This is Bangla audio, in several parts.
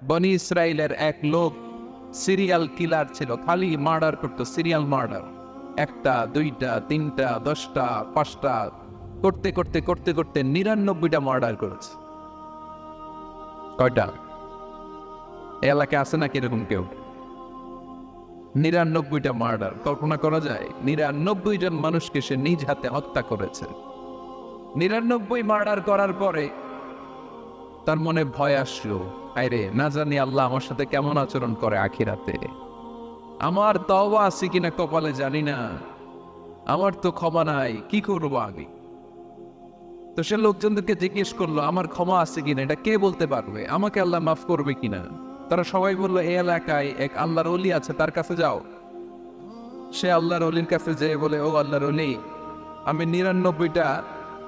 বনি ইসরায়েলের এক লোক সিরিয়াল কিলার ছিল, খালি মার্ডার করতো, সিরিয়াল মার্ডার। একটা, দুইটা, তিনটা, 10টা, 5টা করতে করতে করতে করতে 99টা মার্ডার করেছে। কয়টা? এলাকায় আছে নাকি এরকম কেউ? 99টা মার্ডার। কল্পনা করা যায়? 99 জন মানুষকে সে নিজ হাতে হত্যা করেছে। 99 মার্ডার করার পরে তার মনে ভয় আসলো, আরে না জানি আল্লাহ আমার সাথে কেমন আচরণ করে আখিরাতে। আমার তওবা আছে কিনা কপালে জানি না, আমার তো ক্ষমা নাই, কি করবো আমি? তো সে লোকজনদেরকে জিজ্ঞেস করলো, আমার ক্ষমা আছে কিনা, এটা কে বলতে পারবে? আমাকে আল্লাহ মাফ করবে কিনা? তারা সবাই বললো, এই এলাকায় এক আল্লাহর ওলি আছে, তার কাছে যাও। সে আল্লাহর ওলির কাছে যেয়ে বলে, ও আল্লাহর ওলি, আমি 99টা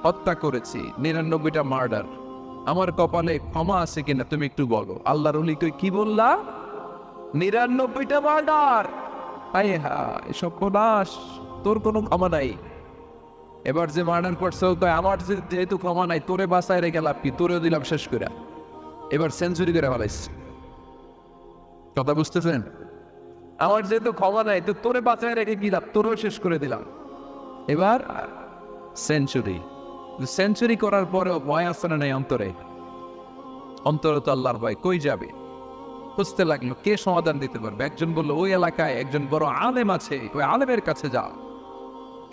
হত্যা করেছি, 99টা মার্ডার, আমার কপালে ক্ষমা আছে কিনা তুমি একটু বলো। আল্লাহর ওলি কই, কি বললা? 99টা মার্ডার? আয় হ্যাঁ, এসব কোনাস, তোর কোনো ক্ষমা নাই। এবার যে মার্ডার করছে আমার যেহেতু ক্ষমা নাই, তোরে বাঁচায় রেখে লাভ কি, তোরেও দিলাম শেষ করে। এবার সেঞ্চুরি করে ফেলাইছে। কথা বুঝতেছেন? আমার যেহেতু ক্ষমা নাই, তো তোরে বাঁচায় রেখে কি লাভ, তোরেও শেষ করে দিলাম। এবার সেঞ্চুরি। সেঞ্চুরি করার পরেও ভয় আসছে না নাই অন্তরে? অন্তরে তো আল্লাহর ভয়, কই যাবে? খুঁজতে লাগলো কে সমাধান দিতে পারবে। একজন বললো, ওই এলাকায় একজন বড় আলেম আছে, ওই আলেমের কাছে যাও।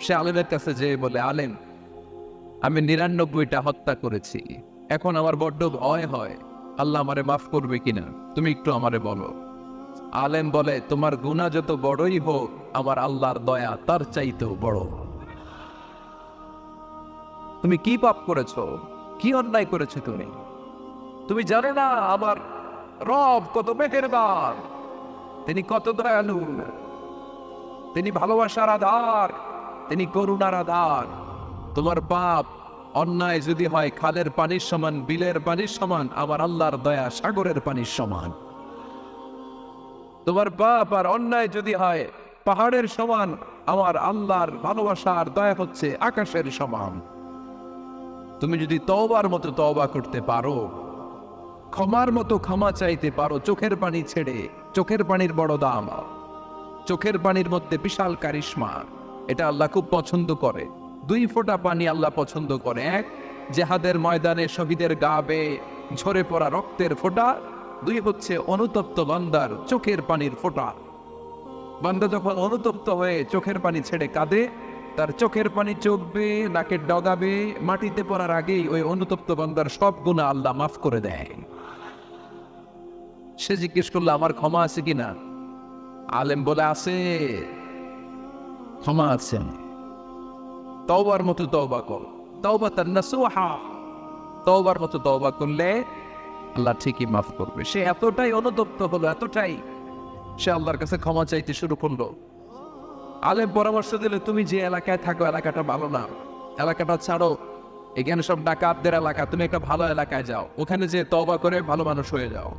সে আলেমের কাছে যেয়ে বলে, আলেম, আমি 99টা হত্যা করেছি, এখন আমার বড্ড ভয় হয়, আল্লাহ আমারে মাফ করবে কিনা, তুমি একটু আমারে বলো। আলেম বলে, তোমার গুনাহ যত বড়ই হোক, আমার আল্লাহর দয়া তার চাইতেও বড়। তুমি কি পাপ করেছো, কি অন্যায় করেছো তুমি? তুমি জানো না আমার রব কত মেহেরবান, তিনি কত দয়ালু, তিনি ভালোবাসার আধার, তিনি করুণার আধার। তোমার পাপ অন্যায় যদি হয় খালের পানির সমান, বিলের পানির সমান, আমার আল্লাহর দয়া সাগরের পানির সমান। তোমার পাপ আর অন্যায় যদি হয় পাহাড়ের সমান, আমার আল্লাহর ভালোবাসা আর দয়া হচ্ছে আকাশের সমান। তুমি যদি তওবার মতো তওবা করতে পারো, ক্ষমার মতো ক্ষমা চাইতে পারো, চোখের পানি ছেড়ে, চোখের পানির বড় দাম, চোখের পানির মধ্যে বিশাল কারিশমা, এটা আল্লাহ খুব পছন্দ করে। 2 ফোঁটা পানি আল্লাহ পছন্দ করে। এক, জেহাদের ময়দানে শহীদের গা বেয়ে ঝরে পড়া রক্তের ফোঁটা। 2 হচ্ছে অনুতপ্ত বান্দার চোখের পানির ফোঁটা। বান্দা যখন অনুতপ্ত হয়ে চোখের পানি ছেড়ে কাঁদে, তার চোখের পানি চোখ বেয়ে নাকের ডগা বেয়ে মাটিতে পড়ার আগেই ওই অনুতপ্ত বান্দার সব গুনাহ আল্লাহ মাফ করে দেয়। সে জিজ্ঞেস করলো, আমার ক্ষমা আছে কিনা? আলেম বলে, আছে, ক্ষমা আছে। তওবার মতো তওবা কর, তাওবাতান নাসুহা, তওবার মতো তওবা করলে আল্লাহ ঠিকই মাফ করবে। সে এতটাই অনুতপ্ত হলো, এতটাই, সে আল্লাহর কাছে ক্ষমা চাইতে শুরু করলো। আলেম পরামর্শ দিলে, তুমি যে এলাকায় থাকো এলাকাটা ভালো না, এলাকাটা ছাড়ো, এখানে সব ডাকাতদের এলাকা, তুমি একটা ভালো এলাকায় যাও, ওখানে যে তওবা করে ভালো মানুষ হয়ে যাও।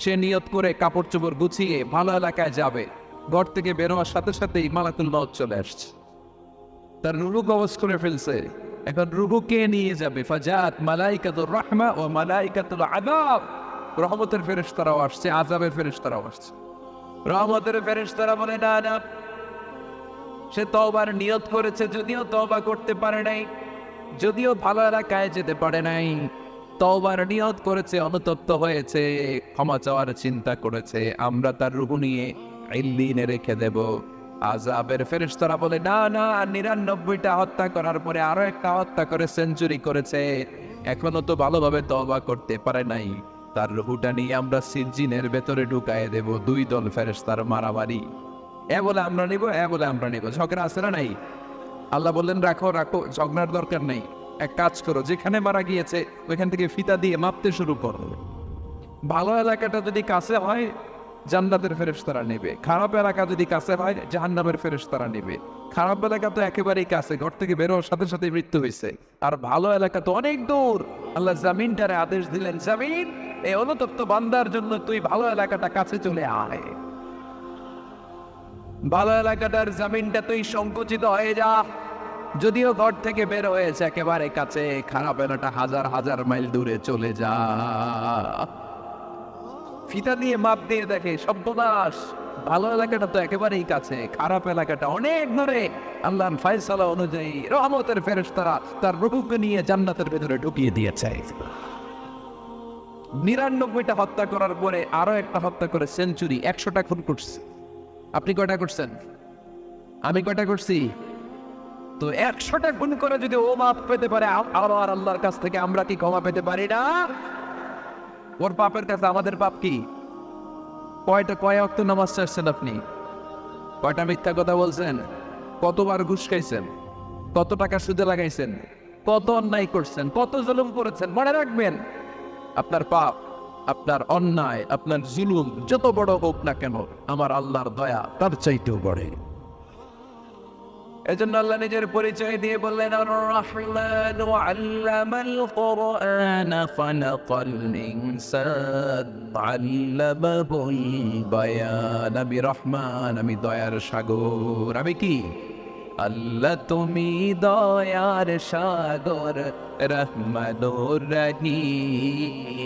সে নিয়ত করে কাপড় চোপড় গুছিয়ে ভালো এলাকায় যাবে। ঘর থেকে বের হওয়ার সাথে সাথেই মালাকুল মউত চলে আসছে, তার রুহু কবজ করে ফেলছে। এখন রুহু কে নিয়ে যাবে? ফাজাত মালাইকাতুর রাহমা ও মালাইকাতুল আযাব। রহমতের ফেরেশতারাও আসছে, আযাবের ফেরেশতারাও আসছে। রহমতের ফেরেশতারা বলে, না না, সে তওবার নিয়ত করেছে, যদিও তওবা করতে পারে নাই, যদিও ভালো এলাকায় যেতে পারে নাই, তওবার নিয়ত করেছে, অনুতপ্ত হয়েছে, ক্ষমা চাওয়ার চিন্তা করেছে, আমরা তার রূহ নিয়ে ইল্লিনে রেখে দেব। আযাবের ফেরেশতারা বলে, না না, 99টা হত্যা করার পরে আরো একটা হত্যা করে সেঞ্চুরি করেছে, এখনো তো ভালোভাবে তওবা করতে পারে নাই, তার রূহটা নিয়ে আমরা সিজ্জিনের ভেতরে ঢুকায় দেব। 2 দল ফেরেশতার মারামারি, এ বলে আমরা নিব, এ বলে আমরা নিব, ঝগড়া আছে না নাই? আল্লাহ বললেন, রাখো রাখো, ঝগড়ার দরকার নেই, এক কাজ করো, যেখানে মারা গিয়েছে ওইখান থেকে ফিতা দিয়ে মাপতে শুরু করো। ভালো এলাকাটা যদি কাছে হয় জান্নাতের ফেরেশতারা নেবে, খারাপ এলাকা যদি কাছে হয় জাহান্নামের ফেরেশতারা নেবে। খারাপ এলাকা তো একেবারেই কাছে, ঘর থেকে বের হওয়ার সাথে সাথে মৃত্যু হয়েছে, আর ভালো এলাকা তো অনেক দূর। আল্লাহ জামিনটারে আদেশ দিলেন, জামিন, এই অনুতপ্ত বান্দার জন্য তুই ভালো এলাকাটা কাছে চলে আয়। ভালো এলাকাটার জামিনটা তুই সংকুচিত হয়ে যা, যদিও ঘর থেকে বের হয়েছে একেবারে কাছে, খারাপ এলাকাটা হাজার হাজার মাইল দূরে চলে যা। ফিতা দিয়ে মাপ দিয়ে দেখে সর্বনাশ, ভালো এলাকাটা তো একেবারেই কাছে, খারাপ এলাকাটা অনেক দূরে। আল্লাহর ফয়সালা অনুযায়ী রহমতের ফেরেশতারা তার রূহকে নিয়ে জান্নাতের ভেতরে ঢুকিয়ে দিয়েছে। 99টা হত্যা করার পরে আরো একটা হত্যা করে সেঞ্চুরি, 100টা খুন করছে। আপনি কয়টা করছেন? আমি কয়টা করছি? তো 100টা খুন করে যদি ও মাপ পেতে পারে, আর আল্লাহর কাছ থেকে আমরা কি ক্ষমা পেতে পারি না? ওর পাপের কাছে আমাদের পাপ কি? কয় ওয়াক্ত নামাজ ছাড়ছেন আপনি? কয়টা মিথ্যা কথা বলছেন? কতবার ঘুষ খাইছেন? কত টাকা সুদে লাগাইছেন? কত অন্যায় করছেন? কত জুলুম করেছেন? মনে রাখবেন, আপনার পাপ, আপনার অন্যায়, আপনার জুলুম যত বড় হোক না কেন, আমার আল্লাহর দয়া তার চাইতেও বড়। এজন্য আল্লাহ নিজের পরিচয় দিয়ে বললেন, আর-রহমান আল্লামাল কুরআন ফালাকাল ইনসান আল্লামাহুল বায়ান। আমি রহমান, আমি দয়ার সাগর। আমি কি? আল্লাহ তুমি দয়ার সাগর, রহমানুর রহিম।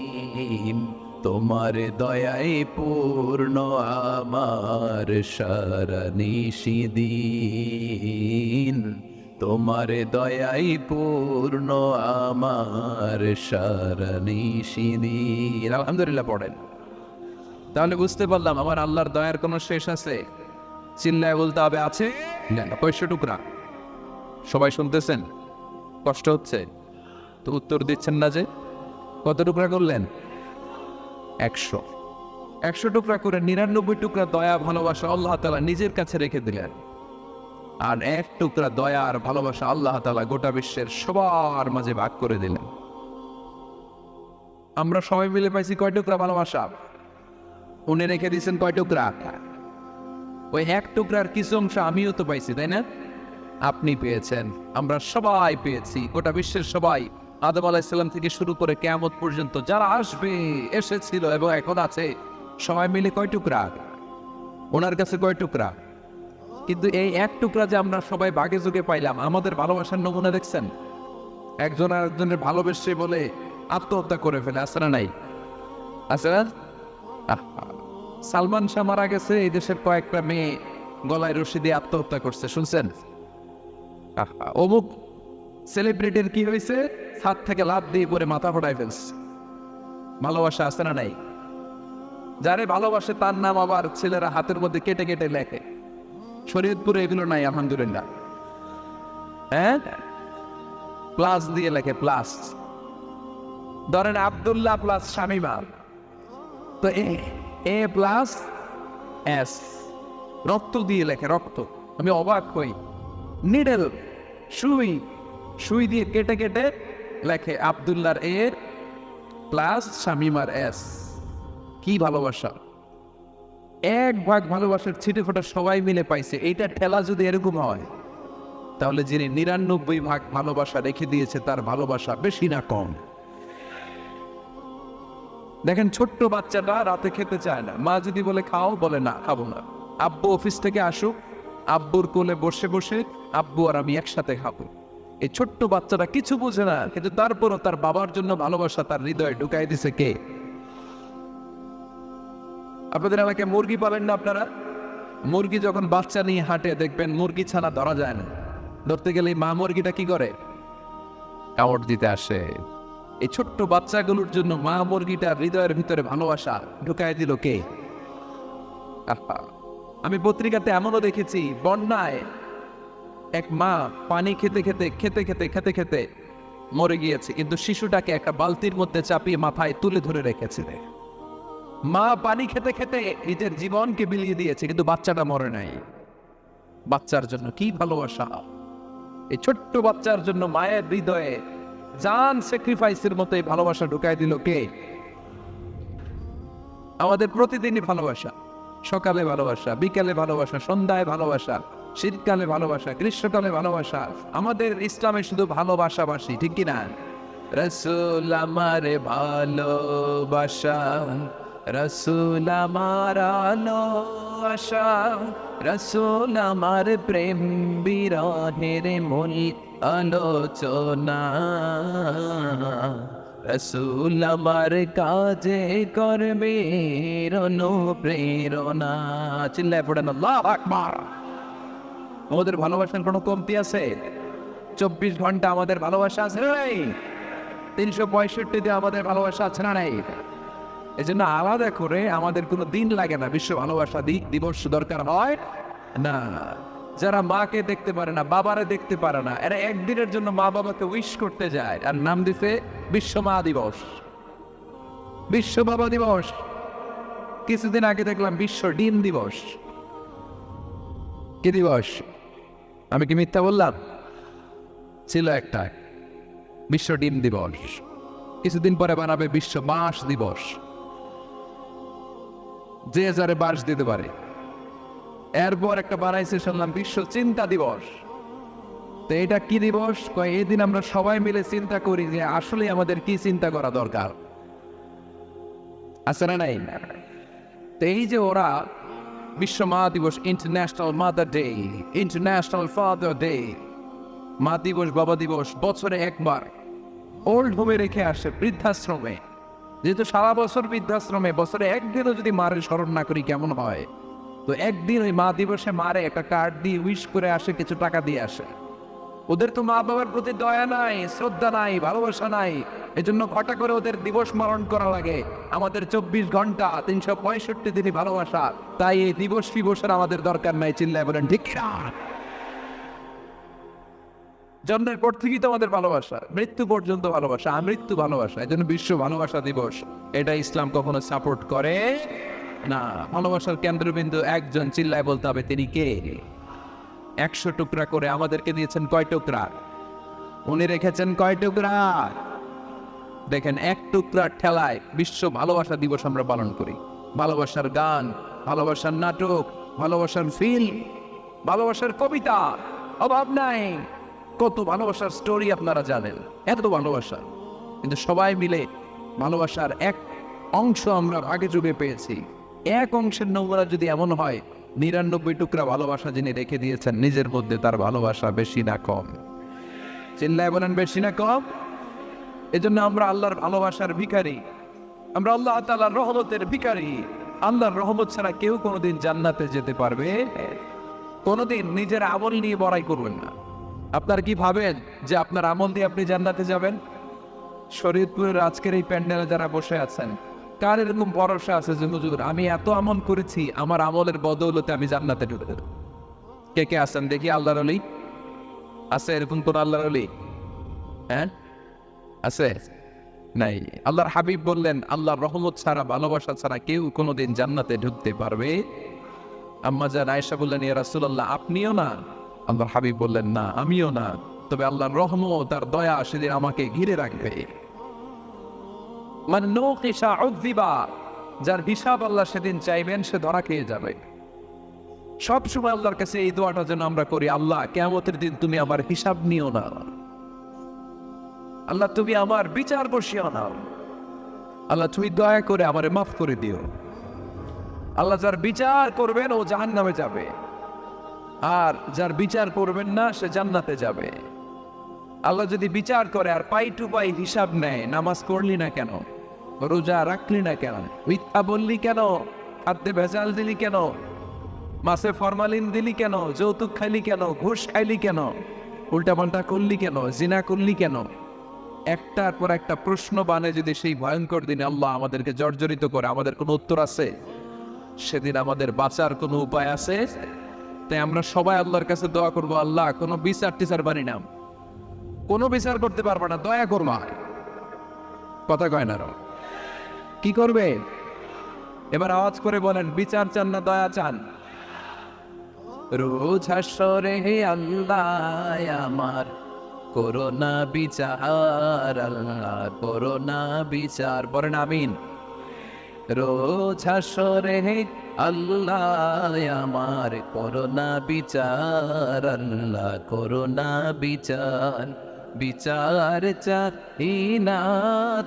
তোমার দয়ায় পূর্ণ আমার সারা নিশিদিন, তোমার দয়ায় পূর্ণ আমার সারা নিশিদিন। আলহামদুলিল্লাহ পড়েন। তাহলে বুঝতে পারলাম আমার আল্লাহর দয়ার কোনো শেষ আছে? চিল্লায় বলতে হবে আছে। কয়শো টুকরা? সবাই শুনতেছেন? কষ্ট হচ্ছে তো উত্তর দিচ্ছেন না যে? কত টুকরা করলেন? 100 টুকরা করে 99 টুকরা দয়া ভালোবাসা আল্লাহ তাআলা নিজের কাছে রেখে দিলেন, আর 1 টুকরা দয়া আর ভালোবাসা আল্লাহ তাআলা গোটা বিশ্বের সবার মাঝে ভাগ করে দিলেন। আমরা সবাই মিলে পাইছি কয় টুকরা ভালোবাসা? উনি রেখে দিয়েছেন কয় টুকরা? ওই 1 টুকরার কিছু অংশ আমিও তো পাইছি, তাই না? আপনি পেয়েছেন, আমরা সবাই পেয়েছি, গোটা বিশ্বের সবাই, আদম আলাইহিস সালাম থেকে শুরু করে কিয়ামত পর্যন্ত যারা আসবে, এসেছিল এবং এখন আছে, সবাই মিলে কয় টুকরা? ওনার কাছে কয় টুকরা? কিন্তু এই 1 টুকরা যে আমরা সবাই ভাগে যোগে পাইলাম, আমাদের ভালোবাসার নমুনা দেখছেন? একজন আর একজনের ভালোবেসে বলে আত্মহত্যা করে ফেলে, আছে না নাই? আছে না? সালমান শাহ মারা গেছে, এই দেশের কয়েকটা মেয়ে গলায় রশি দিয়ে আত্মহত্যা করছে, শুনছেন? অমুক সেলিব্রিটির কি হয়েছে, ছাদ থেকে লাফ দিয়ে পরে মাথা ফোটায় ফেলছে। ভালোবাসা আছে না নাই? যারে ভালোবাসে তার নাম আবার ছেলেরা হাতের মধ্যে কেটে কেটে লেখে। শরীয়তপুরে এগুলো নাই, আলহামদুলিল্লাহ। হ্যাঁ, প্লাস দিয়ে লেখে, প্লাস। ধরেন আব্দুল্লাহ প্লাস শামিমা, তো এ প্লাস এস, রক্ত দিয়ে লেখে, রক্ত। আমি অবাক হই, নিডেল, সুই দিয়ে কেটে কেটে লেখে আব্দুল্লাহর এ প্লাস শামিমার এস। কি ভালোবাসা! 1 ভাগ ভালোবাসার ছিটে ফোটা সবাই মিলে পাইছে। এইটা ঠেলা যদি এরকম হয়, তাহলে যিনি 99 ভাগ ভালোবাসা রেখে দিয়েছে তার ভালোবাসা বেশি না কম? দেখেন, ছোট্ট বাচ্চাটা রাতে খেতে চায় না, মা যদি বলে খাও, বলে না, খাবো না। আব্বু অফিস থেকে আসুক, আব্বুর কোলে বসে বসে আব্বু আর আমি একসাথে খাবো। এই ছোট্ট বাচ্চাটা কিছু বোঝে না, কিন্তু তারপরও তার বাবার জন্য ভালোবাসা তার হৃদয়ে ঢুকাই দিছে কে? আপনাদের এলাকায় মুরগি পালেন না আপনারা? মুরগি যখন বাচ্চা নিয়ে হাঁটে, দেখবেন মুরগি ছানা ধরা যায় না। ধরতে গেলে মা মুরগিটা কি করে? কামড় দিতে আসে। এই ছোট্ট বাচ্চাগুলোর জন্য মা মুরগিটার হৃদয়ের ভিতরে ভালোবাসা ঢুকাই দিল কে? আমি পত্রিকাতে এমনও দেখেছি, বন্যায় এক মা পানি খেতে খেতে মরে গিয়েছে, কিন্তু শিশুটাকে একটা বালতির মধ্যে চাপিয়ে মাথায় তুলে ধরে রেখেছে। মা পানি খেতে খেতে নিজের জীবনকে বিলিয়ে দিয়েছে, কিন্তু বাচ্চাটা মরে নাই। বাচ্চার জন্য কি ভালোবাসা! এই ছোট্ট বাচ্চার জন্য মায়ের হৃদয়ে জান স্যাক্রিফাইসের মতো এই ভালোবাসা ঢুকাই দিল কে? আমাদের প্রতিদিনই ভালোবাসা, সকালে ভালোবাসা, বিকালে ভালোবাসা, সন্ধ্যায় ভালোবাসা, শীতকালে ভালোবাসা, গ্রীষ্মকালে ভালোবাসা। আমাদের ইসলামে শুধু ভালোবাসাবাসী, ঠিক কিনা? রাসূল আমার ভালোবাসা, রাসূল আমার আলো আশা, রাসূল আমার প্রেম বিরহের মূল আলোচনা, রাসূল আমার কাজে করবে অনুপ্রেরণা। চিল্লায় পড়েন আল্লাহু আকবার। আমাদের ভালোবাসার কোনো কমতি আছে? 24 ঘন্টা আমাদের ভালোবাসা আছে না নাই? 365 আমাদের ভালোবাসা আছে না নাই? এই জন্য আলাদা করে আমাদের কোনো দিন লাগে না বিশ্ব ভালোবাসা দিবস দরকার হয় না। যারা মাকে দেখতে পারে না, বাবারে দেখতে পারে না, এরা একদিনের জন্য মা বাবাকে উইশ করতে যায় আর নাম দিছে বিশ্ব মা দিবস, বিশ্ব বাবা দিবস। কিছুদিন আগে দেখলাম বিশ্ব ডিম দিবস। কি দিবস? আমি কি মিথ্যা বললাম? ছিল একটা বিশ্ব ডিম দিবস। কিছুদিন পরে বানাবে বিশ্ব বাঁশ দিবস। যে যারে বাঁশ দিতে পারে। এরপর একটা বানাইছে শুনলাম বিশ্ব চিন্তা দিবস। তো এটা কি দিবস? এই দিন আমরা সবাই মিলে চিন্তা করি যে আসলে আমাদের কি চিন্তা করা দরকার আছে না নাই? তো এই যে ওরা বিশ্ব মা দিবস, international mother day, international father day, মা দিবস বাবা দিবস বছরে একবার ওল্ড হোমে রেখে আসে, বৃদ্ধাশ্রমে। যেহেতু সারা বছর বৃদ্ধাশ্রমে, বছরে একদিনও যদি মারে স্মরণ না করি কেমন হয়? তো একদিন ওই মা দিবসে মারে একটা কার্ড দিয়ে উইশ করে আসে, কিছু টাকা দিয়ে আসে। ওদের তো মা বাবার প্রতি দয়া নাই, শ্রদ্ধা নাই, ভালোবাসা নাই। এজন্য ঘটা করে ওদের দিবস পালন করা লাগে। আমাদের 24 ঘন্টা 365 দিনই ভালোবাসা, তাই এই দিবস ফিবসের আমাদের দরকার নাই। চিল্লায় বলেন ঠিক কিনা? জন্মের পর থেকেই তো আমাদের ভালোবাসা, মৃত্যু পর্যন্ত ভালোবাসা, আমৃত্যু ভালোবাসা। এই জন্য বিশ্ব ভালোবাসা দিবস, এটা ইসলাম কখনো সাপোর্ট করে না। ভালোবাসার কেন্দ্রবিন্দু একজন, চিল্লায় বলতে হবে তিনি কে? 100 টুকরা করে আমাদেরকে দিয়েছেন কয় টুকরা? উনি রেখেছেন কয় টুকরা? দেখেন, এক টুকরার ঠেলায় বিশ্ব ভালোবাসা দিবস আমরা পালন করি। ভালোবাসার গান, ভালোবাসার নাটক, ভালোবাসার ফিল্ম, ভালোবাসার কবিতা, অভাব নাই। কত ভালোবাসার স্টোরি আপনারা জানেন, এত ভালোবাসা। কিন্তু সবাই মিলে ভালোবাসার এক অংশ আমরা আগে যুগে পেয়েছি। এক অংশের নমুনা যদি এমন হয়, 99 টুকরা ভালোবাসা যিনি রেখে দিয়েছেন নিজের মধ্যে, তার ভালোবাসা বেশি না কম? চিল্লায় বলেন বেশি না কম? এজন্য আমরা আল্লাহর ভালোবাসার ভিখারি, আমরা আল্লাহ তাআলার রহমতের ভিখারি। আল্লাহর রহমত ছাড়া কেউ কোনোদিন জান্নাতে যেতে পারবে কোনোদিন নিজের আমল নিয়ে বড়াই করবেন না। আপনার কি ভাবেন যে আপনার আমল দিয়ে আপনি জান্নাতে যাবেন? শরীয়তপুরের আজকের এই প্যান্ডেলে যারা বসে আছেন, কার এরকম ভরসা আছে যে হুজুর আমি এত আমল করেছি, আমার আমলের বদৌলতে আমি জান্নাতে ঢুকে দেব? কে কে আছেন দেখি? আল্লাহর ওলি আছে? এরকম কোন আল্লাহর ওলি? হ্যাঁ আছে? নাই। আল্লাহর হাবিব বললেন, আল্লাহর রহমত ছাড়া, ভালোবাসা ছাড়া কেউ কোনোদিন জান্নাতে ঢুকতে পারবে? আম্মা জান আয়েশা বললেন, ইয়া রাসূলুল্লাহ আপনিও না? আল্লাহর হাবিব বললেন, না আমিও না, তবে আল্লাহর রহমত আর দয়া সেদিন আমাকে ঘিরে রাখবে। মান নুকিশা উযিবা, যার হিসাব আল্লাহ সেদিন চাইবেন সে ধরা খেয়ে যাবে। সবসময় আল্লাহর কাছে এই দোয়াটা যেন আমরা করি, আল্লাহ কিয়ামতের দিন তুমি আমার হিসাব নিও না, আল্লাহ তুমি আমার বিচার বসিও না, আল্লাহ তুমি দয়া করে আমারে মাফ করে দিও। আল্লাহ যার বিচার করবেন ও জাহান্নামে যাবে, আর যার বিচার করবেন না সে জান্নাতে যাবে। আল্লাহ যদি বিচার করে আর পাই টু পাই হিসাব নেয়, নামাজ পড়লি না কেন, রোজা রাখলি না কেন, মিথ্যা বললি কেন, খাদ্যে ভেজাল দিলি কেন, মাছে ফরমালিন দিলি কেন, যৌতুক খাইলি কেন, ঘুষ খাইলি কেন, উল্টাপাল্টা করলি কেন, জিনা করলি কেন, একটার পর একটা প্রশ্ন বানে যদি সেই ভয়ঙ্কর দিনে আল্লাহ আমাদেরকে জর্জরিত করে, আমাদের কোনো উত্তর আছে? সেদিন আমাদের বাঁচার কোনো উপায় আছে? তাই আমরা সবাই আল্লাহর কাছে দোয়া করবো, আল্লাহ কোনো বিচার টিচার বানি না, কোনো বিচার করতে পারবে না, দয়া করবা। কথা কয় না? কি করবে? এবার আওয়াজ করে বলেন, বিচার চান না দয়া চান? রোজ হাসরে হে আল্লাহ আমার করোনা বিচার, আল্লাহ করোনা বিচার, বলেন আমিন। রোজ হাসরে হে আল্লাহ আমার করোনা বিচার, আল্লাহ করোনা বিচার। বিচার চাহি না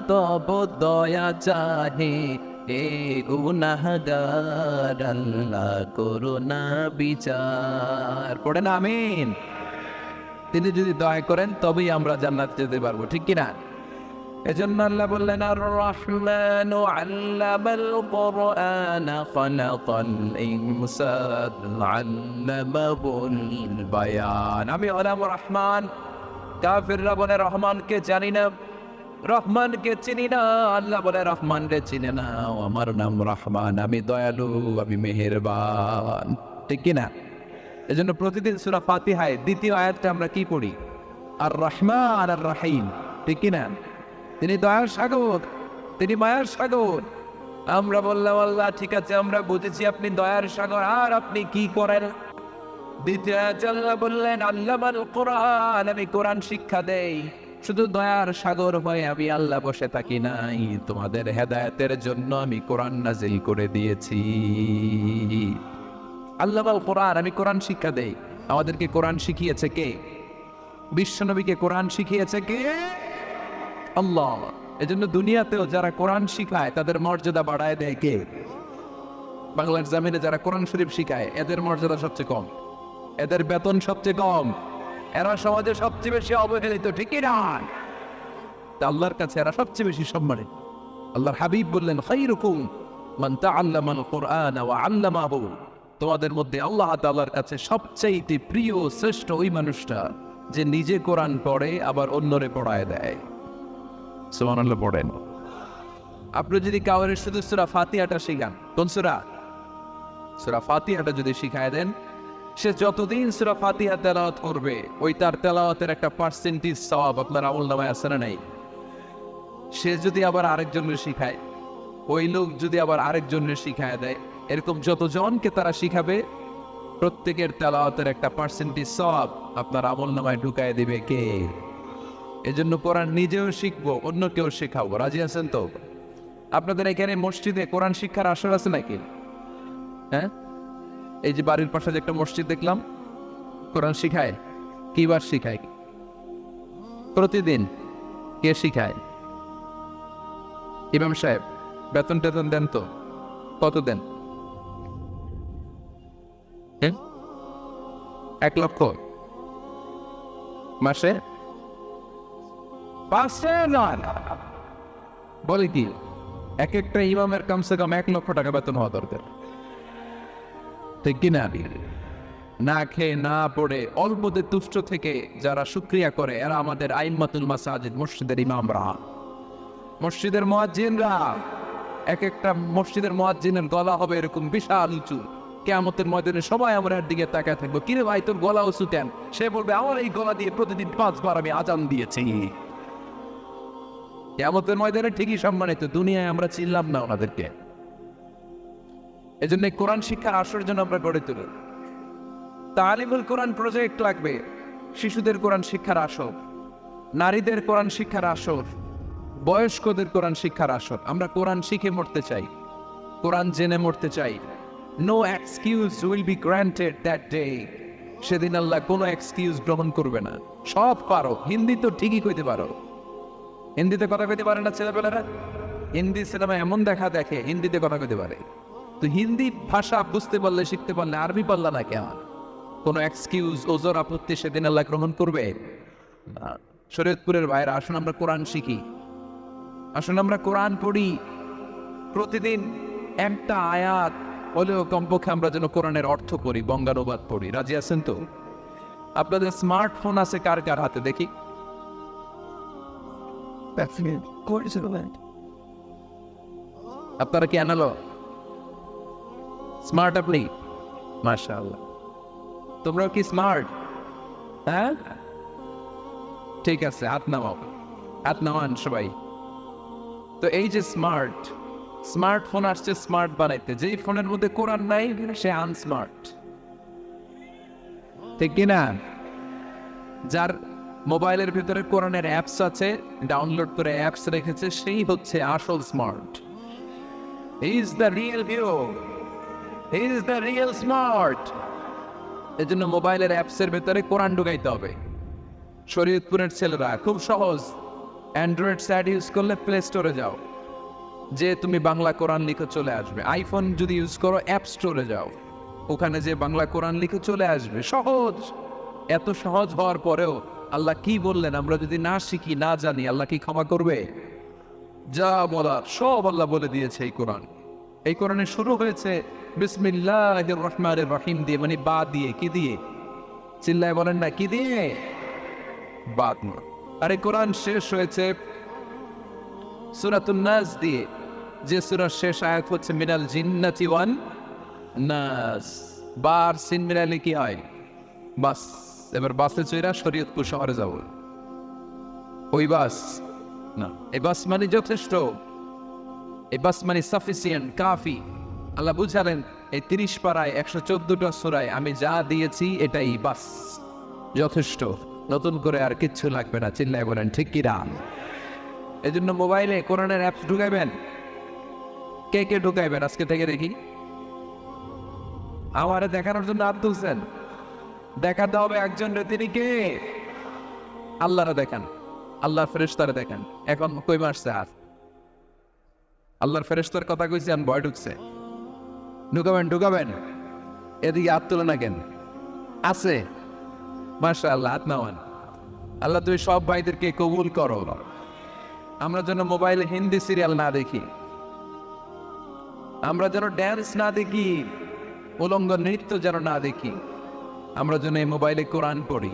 তব দয়া চাহে এ গুনাহগার, আল্লাহ করোনা বিচার। পড়েন আমিন। তিনি যদি দয়া করেন তবেই আমরা জান্নাত যেতে পারবো, ঠিক কিনা? এজন্য আল্লাহ বললেন আর রহমানু আল্লামাল কুরআন খালাকাল ইনসান আল্লামাহুল বায়ান। আমি হলাম রহমান। কাফিররা বলে রহমানকে জানি না, রহমানকে চিনি না। আল্লাহ বলে রহমানকে চিনে না, আমার নাম রহমান, আমি দয়ালু, আমি মেহেরবান। ঠিক কিনা? এজন্য প্রতিদিন সূরা ফাতিহায় দ্বিতীয় আয়াতটা আমরা কি পড়ি? আর রহমান আর রহিম। ঠিক কিনা? তিনি দয়ার সাগর, তিনি মায়ার সাগর। আমরা বললাম আল্লাহ ঠিক আছে, আমরা বুঝেছি আপনি দয়ার সাগর, আর আপনি কি করেন? দ্বিতীয় আয়াতে আল্লাহ বললেন আল্লামাল কোরআন, আমি কোরআন শিক্ষা দেই। শুধু দয়ার সাগর হয়ে আমি আল্লাহ বসে থাকি নাই, তোমাদের হেদায়েতের জন্য আমি কোরআন নাজিল করে দিয়েছি। আল্লামাল কোরআন, আমি কোরআন শিক্ষা দেই। আমাদেরকে কোরআন শিখিয়েছে কে? বিশ্বনবীকে কোরআন শিখিয়েছে কে? আল্লাহ। এজন্য দুনিয়াতেও যারা কোরআন শিখায় তাদের মর্যাদা বাড়ায় দেয় কে? বাংলার জমিনে যারা কোরআন শরীফ শিখায় এদের মর্যাদা সবচেয়ে কম, এদের বেতন সবচেয়ে কম, এরা সমাজে সবচেয়ে বেশি অবহেলিত। ঠিকই না? আল্লাহর কাছে এরা সবচেয়ে বেশি সম্মানিত। আল্লাহর হাবিব বললেন খায়রুকুম মান তাআল্লামাল কুরআন ওয়া আল্লামাহু। তোমাদের মধ্যে আল্লাহ তাআলার কাছে সবচেয়ে প্রিয় শ্রেষ্ঠ ওই মানুষটা যে নিজে কোরআন পড়ে আবার অন্যরে পড়ায় দেয়। সুবহানাল্লাহ পড়েন। আপনি যদি কাউরে শুধু সূরা ফাতিহাটা শিখান, কোন সূরা? সূরা ফাতিহাটা যদি শিখায় দেন, সে যতদিন সূরা ফাতিহা তেলাওয়াত করবে ওই তার তেলাওয়াতের একটা পার্সেন্টেজ সওয়াব আপনার আমলনামায় আছে না নাই? সে যদি আবার আরেকজনের শিখায়, ওই লোক যদি আবার আরেকজনের শিখায় দেয়, এরকম যতজনকে তারা শিখাবে প্রত্যেকের তেলাওয়াতের একটা পার্সেন্টেজ সওয়াব আপনার আমলনামায় ঢুকায় দিবে কে? এজন্য কোরআন নিজেও শিখবো, অন্যকেও শেখাবো। রাজি আছেন তো? আপনাদের এখানে মসজিদে কোরআন শিক্ষার আসর আছে নাকি? হ্যাঁ, এই যে বাড়ির পাশে যে একটা মসজিদ দেখলাম, কোরআন শিখায়। কিবার শিখায়? প্রতিদিন। কে শিখায়? ইমাম সাহেব। বেতন টেতন দেন তো? কত দেন? 1 লক্ষ মাসে? বলে কি এক একটা ইমামের কমসে কম 1 লক্ষ টাকা বেতন হওয়া দরকার। ঠিক কিনা? না খেয়ে না পড়ে অল্পতে তুষ্ট থেকে যারা শুকরিয়া করে এরা আমাদের আইম্মাতুল মাসাজিদ, মসজিদের ইমামরা, মসজিদের মুয়াজ্জিনরা। এক একটা মসজিদের মুয়াজ্জিনের গলা হবে এরকম বিশাল উঁচু। কিয়ামতের ময়দানে সবাই আমার দিকে তাকায় থাকবো, কিরে ভাই তোর গলা উঁচু কেন? সে বলবে আমার এই গলা দিয়ে প্রতিদিন 5 বার আমি আজান দিয়েছি। কিয়ামতের ময়দানে ঠিকই সম্মানিত, দুনিয়ায় আমরা চিনলাম না ওনাদেরকে। এজন্য কোরআন শিক্ষার আসর জন্য আমরা গড়ে তুলি। তালিমুল কোরআন প্রজেক্ট লাগবে, শিশুদের কোরআন শিক্ষার আসর, নারীদের কোরআন শিক্ষার আসর, বয়স্কদের কোরআন শিক্ষার আসর। আমরা কোরআন শিখে মরতে চাই, কোরআন জেনে মরতে চাই। No excuse will be granted that day. সেদিন আল্লাহ কোনো এক্সকিউজ গ্রহণ করবে না। সব পারো, হিন্দি তো ঠিকই কইতে পারো। হিন্দিতে কথা কইতে পারে না ছেলেপেলেরা? হিন্দি সিনেমা এমন দেখা দেখে হিন্দিতে কথা কইতে পারে। তো হিন্দি ভাষা বুঝতে পারলে, শিখতে পারলে আরবি পারলা না কেমন? কোনো এক্সকিউজ, ওজর, আপত্তি সেদিন আল্লাহ গ্রহণ করবে না। শরীয়তপুরের ভাইরা, আসুন আমরা কোরআন শিখি, আসুন আমরা কোরআন পড়ি। প্রতিদিন একটা আয়াত হলেও কমপক্ষে আমরা যেন কোরআনের অর্থ পড়ি, বঙ্গানুবাদ পড়ি। রাজি আছেন তো? আপনাদের স্মার্টফোন আছে কার কার হাতে দেখি? আপনারা কি আনালো স্মার্ট? আপনি মাশাআল্লাহ, তোমরাও কি স্মার্ট? হ্যাঁ, ঠিক আছে, হাত নামাও, হাত নামান সবাই। তো এই যে স্মার্টফোন আসছে স্মার্ট বানাইতে, যেই ফোনের মধ্যে কোরআন নাই সে আনস্মার্ট। ঠিক কিনা? যার মোবাইলের ভিতরে কোরআনের অ্যাপস আছে, ডাউনলোড করে অ্যাপস রেখেছে, সেই হচ্ছে আসল smart. He is the real hero, he is the real smart. এজন্য মোবাইলের অ্যাপসের ভিতরে কোরআন ঢুকাইতে হবে। শরীয়তপুরের ছেলেরা খুব সহজ, অ্যান্ড্রয়েড স্যাট ইউজ করলে প্লে স্টোরে যাও, যে তুমি বাংলা কোরআন লিখে চলে আসবে। আইফোন যদি ইউজ করো অ্যাপ স্টোরে যাও, ওখানে যে বাংলা কোরআন লিখে চলে আসবে। সহজ। এত সহজ হওয়ার পরেও আল্লাহ কি বললেন আমরা যদি না শিখি, না জানি, আল্লাহ কি ক্ষমা করবে? যা বলার সব আল্লাহ বলে দিয়েছে এই কোরআন। এই কোরআনে শুরু হয়েছে বিসমিল্লাহির রহমানির রহিম দিয়ে, মানে বা দিয়ে। কি দিয়ে? চিল্লায় বলেন না, কি দিয়ে? বা দিয়ে। আর এই কোরআন শেষ হয়েছে সূরাতুন নাস দিয়ে, যে সূরার শেষ আয়াত হচ্ছে মিনাল জিন্নাতি ওয়ান নাস। বার সিন মিলালে কি হয়? বাস। এবার বাসে চড়া শরীয়তপুর শহরে যাব। ওই বাস না, এই বাস মানে যথেষ্ট, এই বাস মানে সাফিসিয়েন্ট, কাফি। আল্লাহ বুঝালেন এই 30 পারায় 114টা সূরায় আমি যা দিয়েছি এটাই বাস, যথেষ্ট, নতুন করে আর কিচ্ছু লাগবে না। চিল্লায় বলেন ঠিক কি না? এই জন্য মোবাইলে কোরআনের অ্যাপস ঢুকাইবেন। কে কে ঢুকাইবেন আজকে থেকে দেখি? আমারে দেখানোর জন্য হাত তুলছেন? দেখাতে হবে একজন রে, তিনি কে? আল্লাহরা দেখান, আল্লাহর ফেরেশতারা দেখান। এখন কই মারছে আর আল্লাহর ফেরেশতার কথা কইছি, আমি ভয় ঢুকছে। ঢুকাবেন ঢুকাবেন, এদিকে হাত তুলে না কেন? আছে মাশাআল্লাহ, হাত নামান। আল্লাহ তুমি সব ভাইদেরকে কবুল করো। আমরা যেন মোবাইলে হিন্দি সিরিয়াল না দেখি, আমরা যেন ড্যান্স না দেখি, উলঙ্গ নৃত্য যেন না দেখি, আমরা যেন এই মোবাইলে কোরআন পড়ি।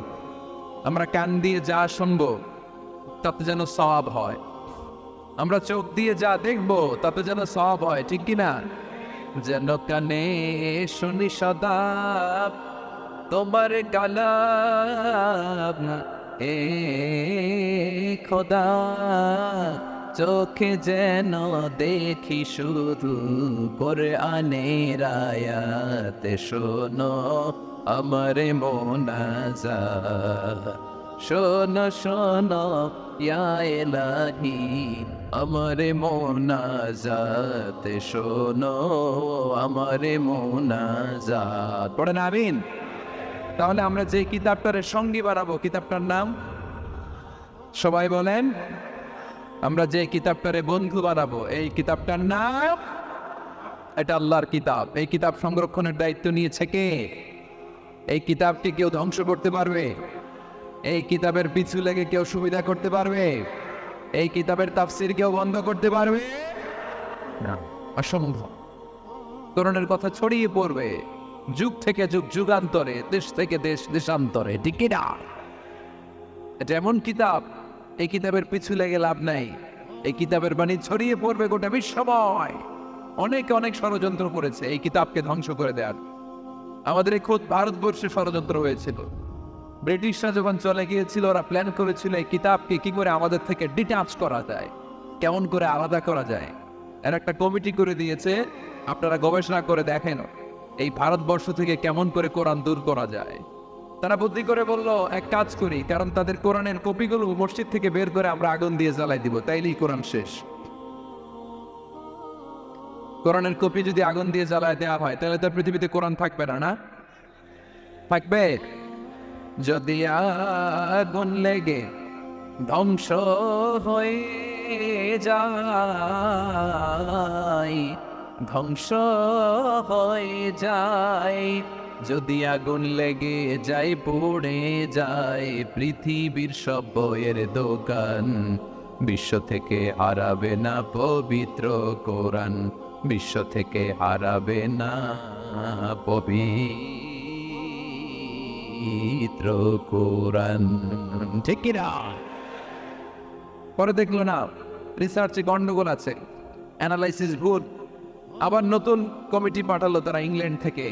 আমরা কান দিয়ে যা শুনবো তাতে যেন সওয়াব হয়, আমরা চোখ দিয়ে যা দেখবো তাতে যেন সওয়াব হয়, ঠিক কিনা? যেন কানে শুনি সদা তোমার কালাম, এ খোদা চোখে যেন দেখি শুধু কোরআনের আয়াত, শোনো আমার মোনাজাত, শোনো শোনো ইয়া ইলাহি আমার মোনাজাত, শোনো আমার মোনাজাত। পড়েন আমিন। তাহলে আমরা যে কিতাবটার সঙ্গী বানাবো, কিতাবটার নাম সবাই বলেন। আমরা যে কিতাবটারে বন্ধু বানাবো, এই কিতাবটার নাম, এটা আল্লাহর কিতাব। এই কিতাব সংরক্ষণের দায়িত্ব নিয়েছে কে? এই কিতাবকে কেউ ধ্বংস করতে পারবে? এই কিতাবের পিছু লেগে কেউ সুবিধা করতে পারবে? এই কিতাবের তাফসির কেউ বন্ধ করতে পারবে না, অসম্ভব। কোরআনের কথা ছড়িয়ে পড়বে যুগ থেকে যুগ, যুগান্তরে, দেশ থেকে দেশ, দেশান্তরে, ঠিক না? এটা এমন কিতাব, এই কিতাবের পিছু লেগে লাভ নাই। এই কিতাবের বাণী ছড়িয়ে পড়বে গোটা বিশ্বময়। অনেকে অনেক ষড়যন্ত্র করেছে এই কিতাবকে ধ্বংস করে দেওয়ার। আমাদের এই খোদ ভারতবর্ষে ষড়যন্ত্র হয়েছিল। ব্রিটিশরা যখন চলে গিয়েছিল, ওরা প্ল্যান করেছিল এই কিতাবকে কি করে আমাদের থেকে ডিটাচ করা যায়, কেমন করে আলাদা করা যায়। এর একটা কমিটি করে দিয়েছে, আপনারা গবেষণা করে দেখেন এই ভারতবর্ষ থেকে কেমন করে কোরআন দূর করা যায়। তারা বুদ্ধি করে বলল এক কাজ করি, কারণ তাদের কোরআনের কপিগুলো মসজিদ থেকে বের করে আমরা আগুন দিয়ে জ্বালাই দিব, তাইলেই কোরআন শেষ। কোরআনের কপি যদি আগুন দিয়ে জ্বালায় দেওয়া হয় তাহলে তো পৃথিবীতে কোরআন থাকবে না, না থাকবে? যদি আগুন লেগে ধ্বংস হয়ে যায়, ধ্বংস হয়ে যায়, যদি আগুন লেগে যায়, পড়ে যায় পৃথিবীর সব বইয়ের দোকান, বিশ্ব থেকে হারাবে না পবিত্র কোরআন, বিশ্ব থেকে হারাবে না পবিত্র কোরআন, ঠিক কিনা? পরে দেখলো না রিসার্চে গন্ডগোল আছে, অ্যানালাইসিস ভুল। আবার নতুন কমিটি পাঠালো তারা ইংল্যান্ড থেকে,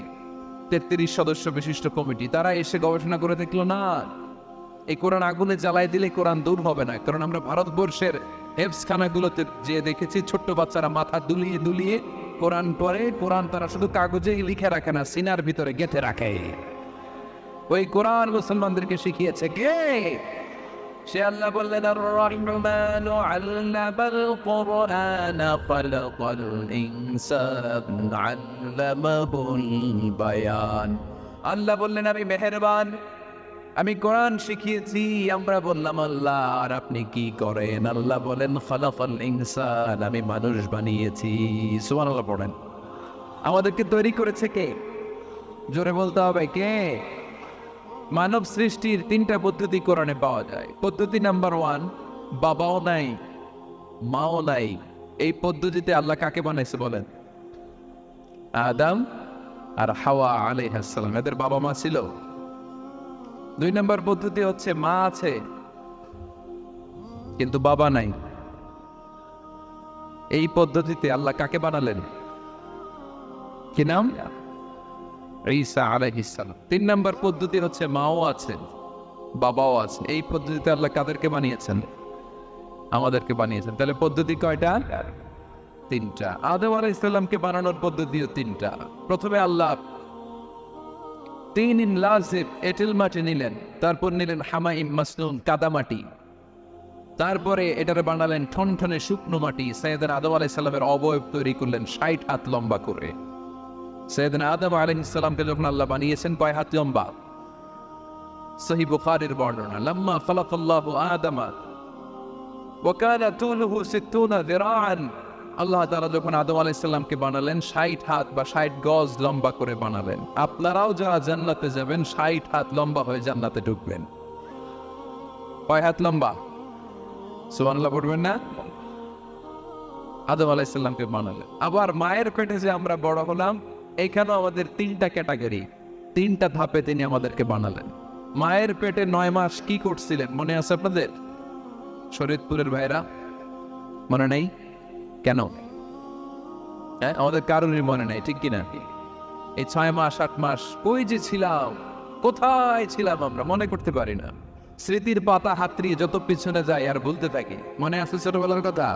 33 সদস্য বিশিষ্ট কমিটি। তারা এসে গবেষণা করে দেখলো না, এই কোরআন আগুনে জ্বালাই দিলে কোরআন দূর হবে না। কারণ আমরা ভারতবর্ষের হেফজখানাগুলোতে যে দেখেছি, ছোট্ট বাচ্চারা মাথা দুলিয়ে দুলিয়ে কোরআন পড়ে। কোরআন তারা শুধু কাগজে লিখে রাখে না, সিনার ভিতরে গেঁথে রাখে। ওই কোরআন মুসলমানদেরকে শিখিয়েছে কে? সে আল্লাহ বললেন আর রহমানু আল্লামাল কুরআন খালাকাল ইনসান আল্লামাহুল বায়ান। আল্লাহ বললেন আমি মেহেরবান, আমি কোরআন শিখিয়েছি। আমরা বললাম আল্লাহ আর আপনি কি করেন? আল্লাহ বলেন খালাকাল ইনসান, আমি মানুষ বানিয়েছি। সুবহানাল্লাহ পড়েন। আমাদেরকে তৈরি করেছে কে? জোরে বলতে হবে কে? মানব সৃষ্টির 3টা পদ্ধতি কোরআনে পাওয়া যায়। পদ্ধতি নাম্বার 1, বাবাও নাই, মাও নাই। এই পদ্ধতিতে আল্লাহ কাকে বানাইছে বলেন? আদম আর হাওয়া আলাইহিস সালাম, এদের বাবা মা ছিল। 2 নম্বর পদ্ধতি হচ্ছে মা আছে কিন্তু বাবা নাই। এই পদ্ধতিতে আল্লাহ কাকে বানালেন? কি নাম? ঈসা আলাইহিস সালাম। 3 নম্বর পদ্ধতি হচ্ছে মাও আছে বাবাও আছে। এই পদ্ধতিতে আল্লাহ কাদেরকে বানিয়েছেন? আমাদেরকে বানিয়েছেন। তাহলে পদ্ধতি কয়টা? 3টা। আদম আলাইহিস সালামকে বানানোর পদ্ধতিও 3টা। প্রথমে আল্লাহ তিন লাজিব এঁটেল মাটি নিলেন, তারপর নিলেন হামাইম মাসনুন কাদামাটি, তারপরে এটারে বানালেন ঠনঠনে শুকনো মাটি। সাইয়েদনা আদম আলাইহিস সালামের অবয়ব তৈরি করলেন 60 হাত লম্বা করে। সাইয়েদনা আদম আলাইহিস সালামকে যখন আল্লাহ বানিয়েছেন কয় হাত লম্বা? সহিহ বুখারীর বর্ণনা, লাম্মা খালাকাল্লাহু আদামা ওয়া কানা তুলুহু 60 যিরাআন। আল্লাহ তাআলা যখন আদম আলাইহিস সালামকে বানালেন 60 হাত বা 60 গজ লম্বা করে বানালেন। আপনারাও যারা জান্নাতে যাবেন 60 হাত লম্বা হয়ে জান্নাতে ঢুকবেন। কয় হাত লম্বা? সুবহানাল্লাহ পড়বেন না? আদম আলাইহিস সালামকে বানালেন। আবার মায়ের পেটে যে আমরা বড় হলাম, এখানেও আমাদের 3টা ক্যাটাগরি, 3টা ধাপে তিনি আমাদেরকে বানালেন। মায়ের পেটে 9 মাস কি করছিলেন মনে আছে আপনাদের? শরীয়তপুরের ভাইরা মনে নেই কেন? হ্যাঁ, আমাদের কারোরই মনে নেই, ঠিক কিনা? এই 6 মাস 8 মাস কই যে ছিলাম, কোথায় ছিলাম আমরা মনে করতে পারি না। স্মৃতির পাতা হাতড়িয়ে যত পিছনে যায় আর ভুলতে থাকি। মনে আছে ছোটবেলার কথা?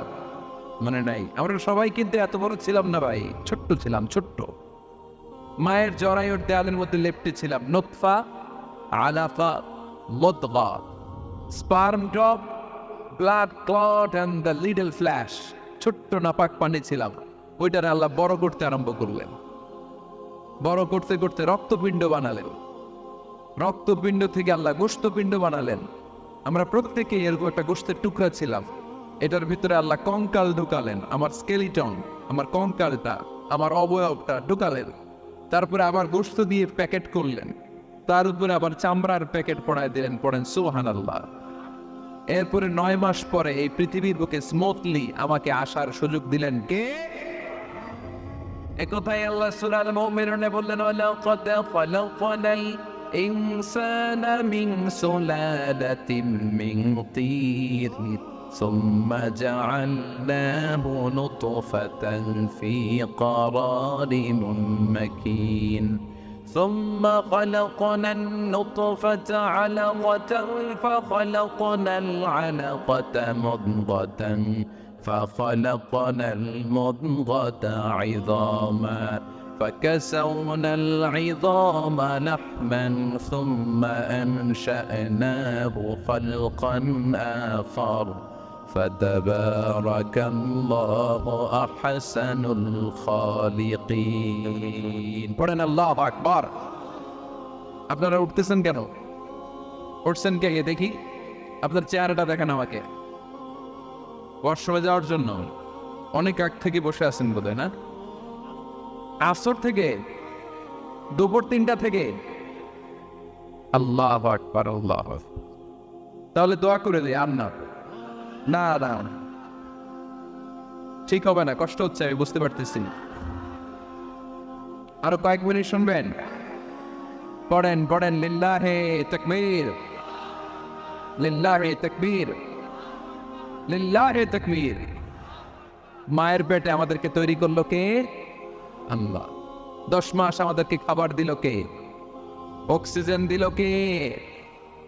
মনে নাই। আমরা সবাই কিন্তু এত বড় ছিলাম না ভাই, ছোট্ট ছিলাম, ছোট্ট। মায়ের জরায়ুর দেয়ালের মধ্যে লেপ্টে ছিলাম। নুতফা, আলাফা, মুদগা, sperm drop, blood clot and the little flesh. ছোট্ট নাপাক পানি ছিলাম। ওইটারে আল্লাহ বড় করতে আরম্ভ করলেন। বড় করতে করতে রক্তপিণ্ড বানালেন। রক্তপিণ্ড থেকে আল্লাহ গোশতপিণ্ড বানালেন। আমরা প্রত্যেকে এরকম একটা গোশতের টুকরা ছিলাম। এটার ভিতরে আল্লাহ কঙ্কাল ঢুকালেন। আমার স্কেলিটন, আমার কঙ্কালটা, আমার অবয়বটা ঢুকালেন। তারপরে আবার গোশত দিয়ে প্যাকেট করলেন। তার উপরে আবার চামড়ার প্যাকেট পড়ায় দিলেন। পড়েন সুবহানাল্লাহ। এরপরে 9 মাস পরে এই পৃথিবীর বুকে স্মুথলি আমাকে আসার সুযোগ দিলেন কে? একথাই আল্লাহ সূরা আল মুমিনুনে বললেন, ওয়ালাকাদ খালাকনাল ইনসানা মিন সুলালাতিন মিন তির সুম্মা জাআলনাহু নুতফাতান ফি ক্বারারিন মাকিন ثم خلقنا النطفة علقة فخلقنا العلقة مضغة فخلقنا المضغة عظاما فكسونا العظام لحما ثم أنشأناه خلقا آخر فتبارك الله أحسن الخالقين. পড়েন আল্লাহু আকবার। আপনারা উঠতেছেন কেন? উঠছেন কে দেখি? আপনার চেহারাটা দেখেন আমাকে। ওয়াশরুমে যাওয়ার জন্য অনেক আগ থেকে বসে আছেন বোধহয়, না? আসর থেকে, দুপুর 3টা থেকে। আল্লাহু আকবার, আল্লাহু আকবার। তাহলে দোয়া করে দিই। আর না না ঠিক হবে না, কষ্ট হচ্ছে, আমি বুঝতে পারতেছি। আরো কয়েক মিনিট শুনবেন? পড়েন পড়েন, লিল্লাহে তাকবীর, লিল্লাহে তাকবীর, লিল্লাহে তাকবীর। মায়ের পেটে আমাদেরকে তৈরি করলো কে? আল্লাহ। 10 মাস আমাদেরকে খাবার দিল কে? অক্সিজেন দিল কে?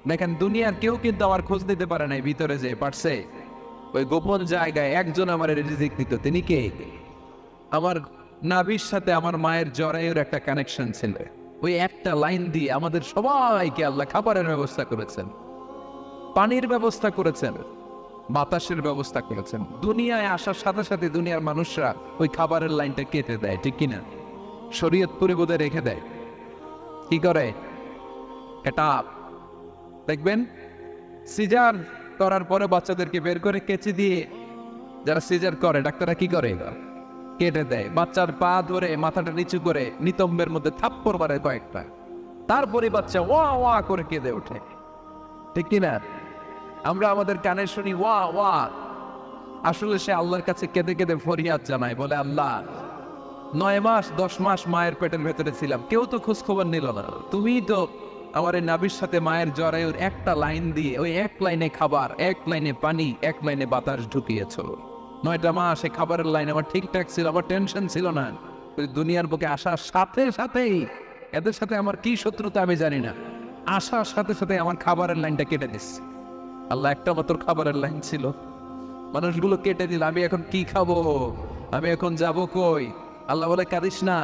দেখেন, দুনিয়ার কেউ কিন্তু আমার খোঁজ নিতে পারে নাই ভিতরে যে পারছে। ওই গোপন জায়গায় একজন আমার রিজিক দিত। তিনি কে? আমার নাভির সাথে আমার মায়ের জরায়ুর একটা কানেকশন ছিল। ওই একটা লাইন দিয়ে আমাদের সবাইকে আল্লাহ খাবারের ব্যবস্থা করেছেন, পানির ব্যবস্থা করেছেন, বাতাসের ব্যবস্থা করেছেন। দুনিয়ায় আসার সাথে সাথে দুনিয়ার মানুষরা ওই খাবারের লাইনটা কেটে দেয়, ঠিক কিনা? শরীয়তপুরে বোধহয় রেখে দেয়। কি করে? এটা দেখবেন, সিজার করার পরে বাচ্চাদেরকে বের করে কেচি দিয়ে, যারা সিজার করে ডাক্তাররা কি করে? কেটে দেয়। বাচ্চার পা ধরে মাথাটা নিচু করে নিতম্বের মধ্যে থাপ্পড় মারে কয়েকটা, তারপরে বাচ্চা ওয়া ওয়া করে কেঁদে ওঠে, ঠিক কিনা? আমরা আমাদের কানে শুনি ওয়া ওয়া, আসলে সে আল্লাহর কাছে কেঁদে কেঁদে ফরিয়াদ জানায়, বলে আল্লাহ 9 মাস 10 মাস মায়ের পেটের ভেতরে ছিলাম, কেউ তো খোঁজ খবর নিল না, তুমিই তো আমার এই নাভির সাথে মায়ের জরায়ুর একটা লাইন দিয়ে ওই এক লাইনে খাবার, এক লাইনে পানি, এক লাইনে বাতাস ঢুকিয়েছ। 9টা মাস এই খাবারের লাইন আমার ঠিকঠাক ছিল, আমার টেনশন ছিল না। দুনিয়ার বুকে আসার সাথে সাথেই এদের সাথে আমার কি শত্রুতা আমি জানি না, আসার সাথে সাথে আমার খাবারের লাইনটা কেটে দিচ্ছে। আল্লাহ একটা মাত্র খাবারের লাইন ছিল, মানুষগুলো কেটে দিল, আমি এখন কি খাবো, আমি এখন যাব কই? আল্লাহ বলে কাঁদিস না,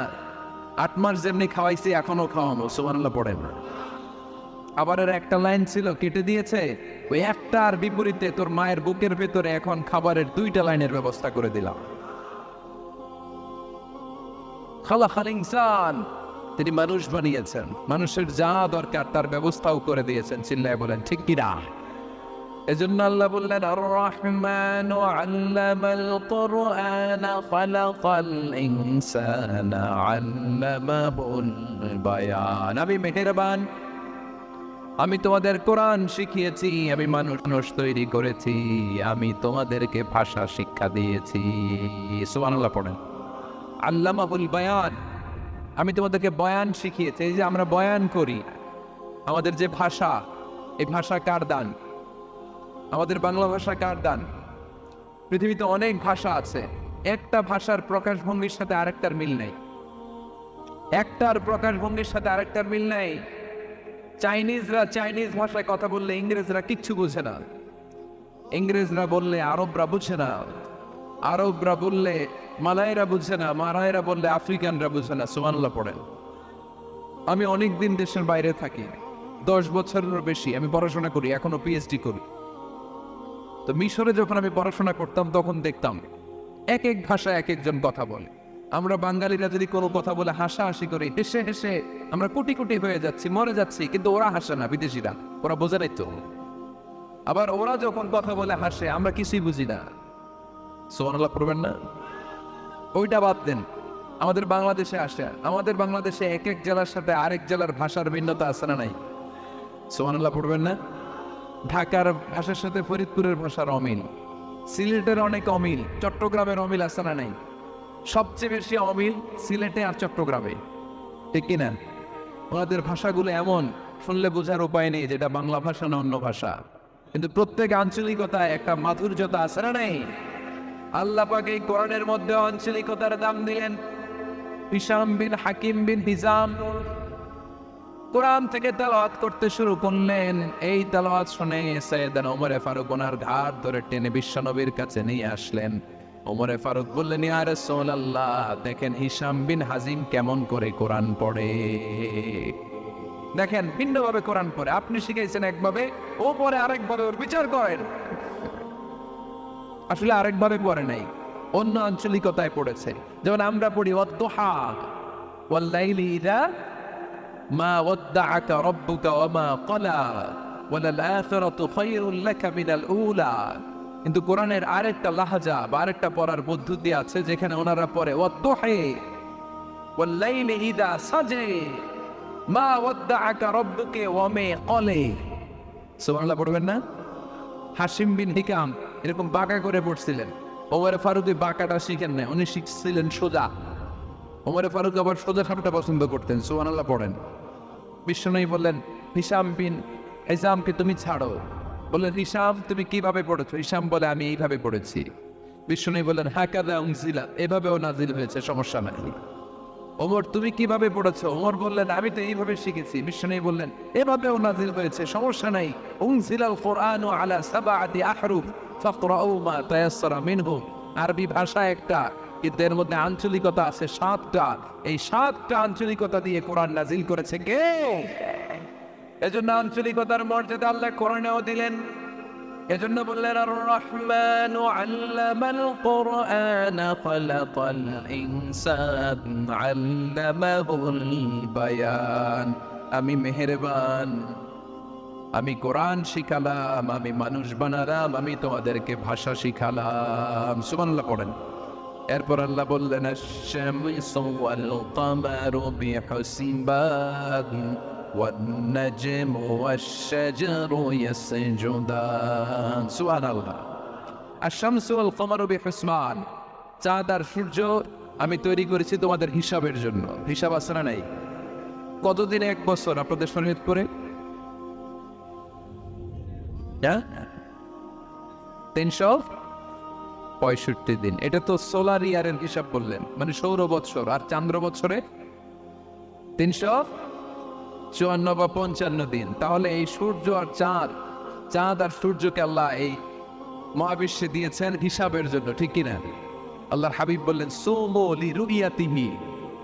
8 মাস যেমনি খাওয়াইছি এখনো খাওয়ানো, সুবহানাল্লাহ পড়েন। আবার এর একটা লাইন ছিল, কেটে দিয়েছে, ওই একটার বিপরীতে তোর মায়ের বুকের ভেতরে এখন খাবারের 2টা লাইনের ব্যবস্থা করে দিলাম। খালাকাল ইনসান, তিনি মানুষ বানিয়েছেন, মানুষের যা দরকার তার ব্যবস্থাও করে দিয়েছেন। চিল্লায় বলেন ঠিক কিনা? এজন্য আল্লাহ বললেন আর রহমান আল্লামাল কুরআন খালাকাল ইনসানা আল্লামাহুল বায়ান। আমি মেহেরবান, আমি তোমাদের কোরআন শিখিয়েছি, আমি মানুষ তৈরি করেছি, আমি তোমাদেরকে ভাষা শিক্ষা দিয়েছি। সুবহানাল্লাহ পড়েন। আল্লামাহুল বায়ান, আমি তোমাদেরকে বয়ান শিখিয়েছি। এই যে আমরা বয়ান করি, আমাদের যে ভাষা, এই ভাষা কার দান? আমাদের বাংলা ভাষা কার দান? পৃথিবীতে অনেক ভাষা আছে, একটা ভাষার প্রকাশভঙ্গির সাথে আরেকটার মিল নেই, একটার প্রকাশভঙ্গির সাথে আরেকটার মিল নেই। চাইনিজরা চাইনিজ ভাষায় কথা বললে ইংরেজরা কিচ্ছু বুঝে না, ইংরেজরা বললে আরবরা বুঝে না, আরবরা বললে মালায়রা বুঝে না, মালায়রা বললে আফ্রিকানরা বুঝে না। সুবহানাল্লাহ পড়েন। আমি অনেক দিন দেশের বাইরে থাকি, 10 বছরেরও বেশি আমি পড়াশোনা করি, এখনো পিএইচডি করি। তো মিশরে যখন আমি পড়াশোনা করতাম তখন দেখতাম এক এক ভাষায় এক একজন কথা বলে। আমরা বাঙালিরা যদি কোনো কথা বলে হাসাহাসি করি, হেসে হেসে আমরা কোটি কোটি হয়ে যাচ্ছি, মরে যাচ্ছি, কিন্তু ওরা হাসে না, বিদেশিরা, ওরা বোঝে নাই তো। আবার ওরা যখন কথা বলে হাসে, আমরা কিছুই বুঝি না। সুবহানাল্লাহ পড়বেন না? ওইটা বাদ দেন, আমাদের বাংলাদেশে আসে, আমাদের বাংলাদেশে এক এক জেলার সাথে আরেক জেলার ভাষার ভিন্নতা আছে না নাই? সুবহানাল্লাহ পড়বেন না? ঢাকার ভাষার সাথে ফরিদপুরের ভাষার অমিল, সিলেটের অনেক অমিল, চট্টগ্রামের অমিল আছে না নাই? সবচেয়ে বেশি অমিল সিলেটে আর চট্টগ্রামে, ঠিক কিনা? ওনাদের ভাষাগুলো এমন, শুনলে বোঝার উপায় নেই যেটা বাংলা ভাষা না অন্য ভাষা, কিন্তু প্রত্যেক আঞ্চলিকতায় একটা মাধুর্যতা আছে না নাই? আল্লাহ পাক এই কোরআনের মধ্যে আঞ্চলিকতার দাম দিলেন। হিশাম বিন হাকিম বিন হিজাম কোরআন থেকে তেলাওয়াত করতে শুরু করলেন। এই তেলাওয়াত শুনে সাইয়েদনা ওমরে ফারুক ওনার ঘাট ধরে টেনে বিশ্বনবীর কাছে নিয়ে আসলেন। ওমরে ফারুক বললেন, ইয়া রাসূলুল্লাহ, দেখেন হিশাম বিন হাজিম কেমন করে কোরআন পড়ে, দেখেন ভিন্নভাবে কোরআন পড়ে, আপনি শিখাইছেন একভাবে, ও পড়ে আরেকভাবে, ওর বিচার করেন। আসলে আরেকভাবে পড়ে নাই, অন্য আঞ্চলিকতায় পড়েছে। যেমন আমরা পড়ি ওয়াদ-দুহা ওয়াল লাইলি ইযা মা ওয়াদ্দাআকা রাব্বুকা ওয়া মা ক্বালা ওয়ালাল আখিরাতু খায়রুল লাকা মিনাল উলা। কিন্তু কোরআনের আরেকটা লাহাজা বা আরেকটা পড়ার পদ্ধতি আছে, যেখানে ওনারা পড়ে ওয়াদ-দুহি ওয়াল লাইলি ইযা সাজা মা ওয়াদ্দাআকা রাব্বুকা ওয়া মা ক্বালা। সুবহানাল্লাহ পড়বেন না? হাশিম বিন হিকাম এরকম বাঁকা করে পড়ছিলেন। ওমরে ফারুক বাঁকাটা শিখেন না, উনি শিখছিলেন সোজা। ওমরে ফারুক আবার সোজা খামটা পছন্দ করতেন। সুবহানাল্লাহ পড়েন। বিশ্বনবী বললেন, হিশাম বিন হিজামকে তুমি ছাড়ো। বললেন, হিশাম তুমি কিভাবে পড়েছো? হিশাম বলে, আমি এইভাবে পড়েছি। বিশ্বনবী বললেন, হাকাযা উনজিলা, এভাবেও নাজিল হয়েছে, সমস্যা নাই। ওমর তুমি কিভাবে পড়েছো? ওমর বললেন, আমি তো এইভাবে শিখেছি। বিশ্বনবী বললেন, এভাবেও নাজিল হয়েছে, সমস্যা নাই। উনজিলাল কুরআনু আলা সাবআতি আহরুফ ফাকরাউ মা তায়াসসারা মিনহু। আরবি ভাষা একটা, কিন্তু এর মধ্যে আঞ্চলিকতা আছে 7টা। এই 7টা আঞ্চলিকতা দিয়ে কোরআন নাজিল করেছে কে? এজন্য আঞ্চলিকতার মর্যাদা আল্লাহ কোরআনেও দিলেন। এজন্য বললেন, আর রহমানু আল্লামাল কুরআন খালাকাল ইনসান আল্লামাহুল বায়ান। আমি মেহেরবান, আমি কোরআন শিখালাম, আমি মানুষ বানালাম, আমি তোমাদেরকে ভাষা শিখালাম। সুবহানাল্লাহ পড়েন। এরপর আল্লাহ বললেন, আশ-শামসু ওয়াল কামারু বিহুসবান ওয়ান নাজমু ওয়াশ-শাজারু ইয়াসজুদান। সুবহানাল্লাহ। আশ-শামসু ওয়াল কমারু বিহিসবান, চাঁদ আর সূর্য আমি তৈরি করেছি তোমাদের হিসাবের জন্য। হিসাব আছে না নাই? কতদিন এক বছর আপনাদের শরীয়ত করে? 365 দিন। এটা তো সোলার ইয়ারের হিসাব বললেন, মানে সৌর বৎসর। আর চান্দ্র বৎসরে 354 বা 55 দিন। তাহলে এই সূর্য আর চাঁদ, চাঁদ আর সূর্যকে আল্লাহ এই মহাবিশ্বে দিয়েছেন হিসাবের জন্য, ঠিক কিনা? আল্লাহর হাবিব বললেন সুমু লিরুইয়াতিহি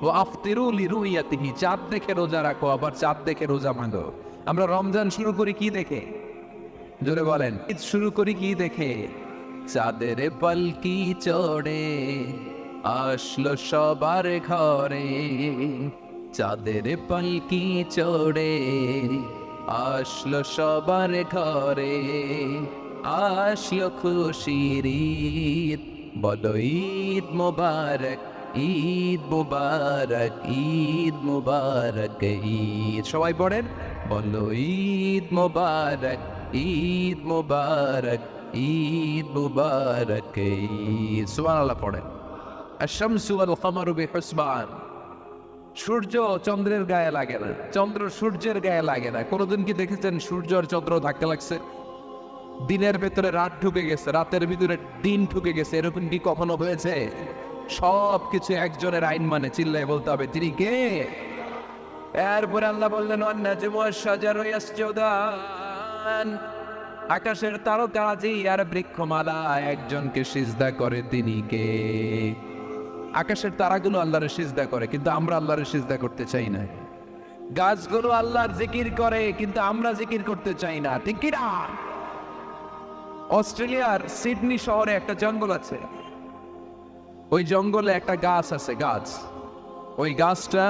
ওয়া আফতিরু লিরুইয়াতিহি, চাঁদ দেখে রোজা রাখো, আবার চাঁদ দেখে রোজা ভাঙো। আমরা রমজান শুরু করি কি দেখে? জোরে বলেন। ঈদ শুরু করি কি দেখে? চাঁদের পালকি চড়ে আসলো সবার ঘরে, চাঁদের পালকি চড়ে আসলো সবার ঘরে, আসলো খুশির ঈদ, বলো ঈদ মুবারক, ঈদ মুবারক, ঈদ মুবারক, ঈদ। সবাই পড়েন, বলো ঈদ মুবারক, ঈদ মুবারক, ঈদ মুবারক, ঈদ। সুবহানাল্লাহ পড়েন। আশ-শামসু ওয়াল কমারু বিহিসবান, সূর্য চন্দ্রের গায়ে লাগে না, চন্দ্র সূর্যের গায়ে লাগে না। কোনোদিন কি দেখেছেন সূর্য আর চন্দ্র ধাক্কা লাগছে? দিনের ভেতরে রাত ঢুকে গেছে, রাতের ভিতরে দিন ঢুকে গেছে, এরকম কি কখনো হয়েছে? সব কিছু একজনের আইন মানে, চিল্লায় বলতে হবে তিনি কে। এরপরে আল্লাহ বললেন ওয়ান-নাজমু ওয়াশ-শাজারু ইয়াসজুদান, আকাশের তারকারাজি আর বৃক্ষমালা একজনকে সিজদা করে, তিনি কে? আকাশের তারাগুলো আল্লাহরে সিজদা করে, কিন্তু আমরা আল্লাহরে সিজদা করতে চাই না। গাছগুলো আল্লাহর জিকির করে, কিন্তু আমরা জিকির করতে চাই না, ঠিক কি না? অস্ট্রেলিয়ার সিডনি শহরে একটা জঙ্গল আছে, ওই জঙ্গলে একটা গাছ আছে, গাছ। ওই গাছটা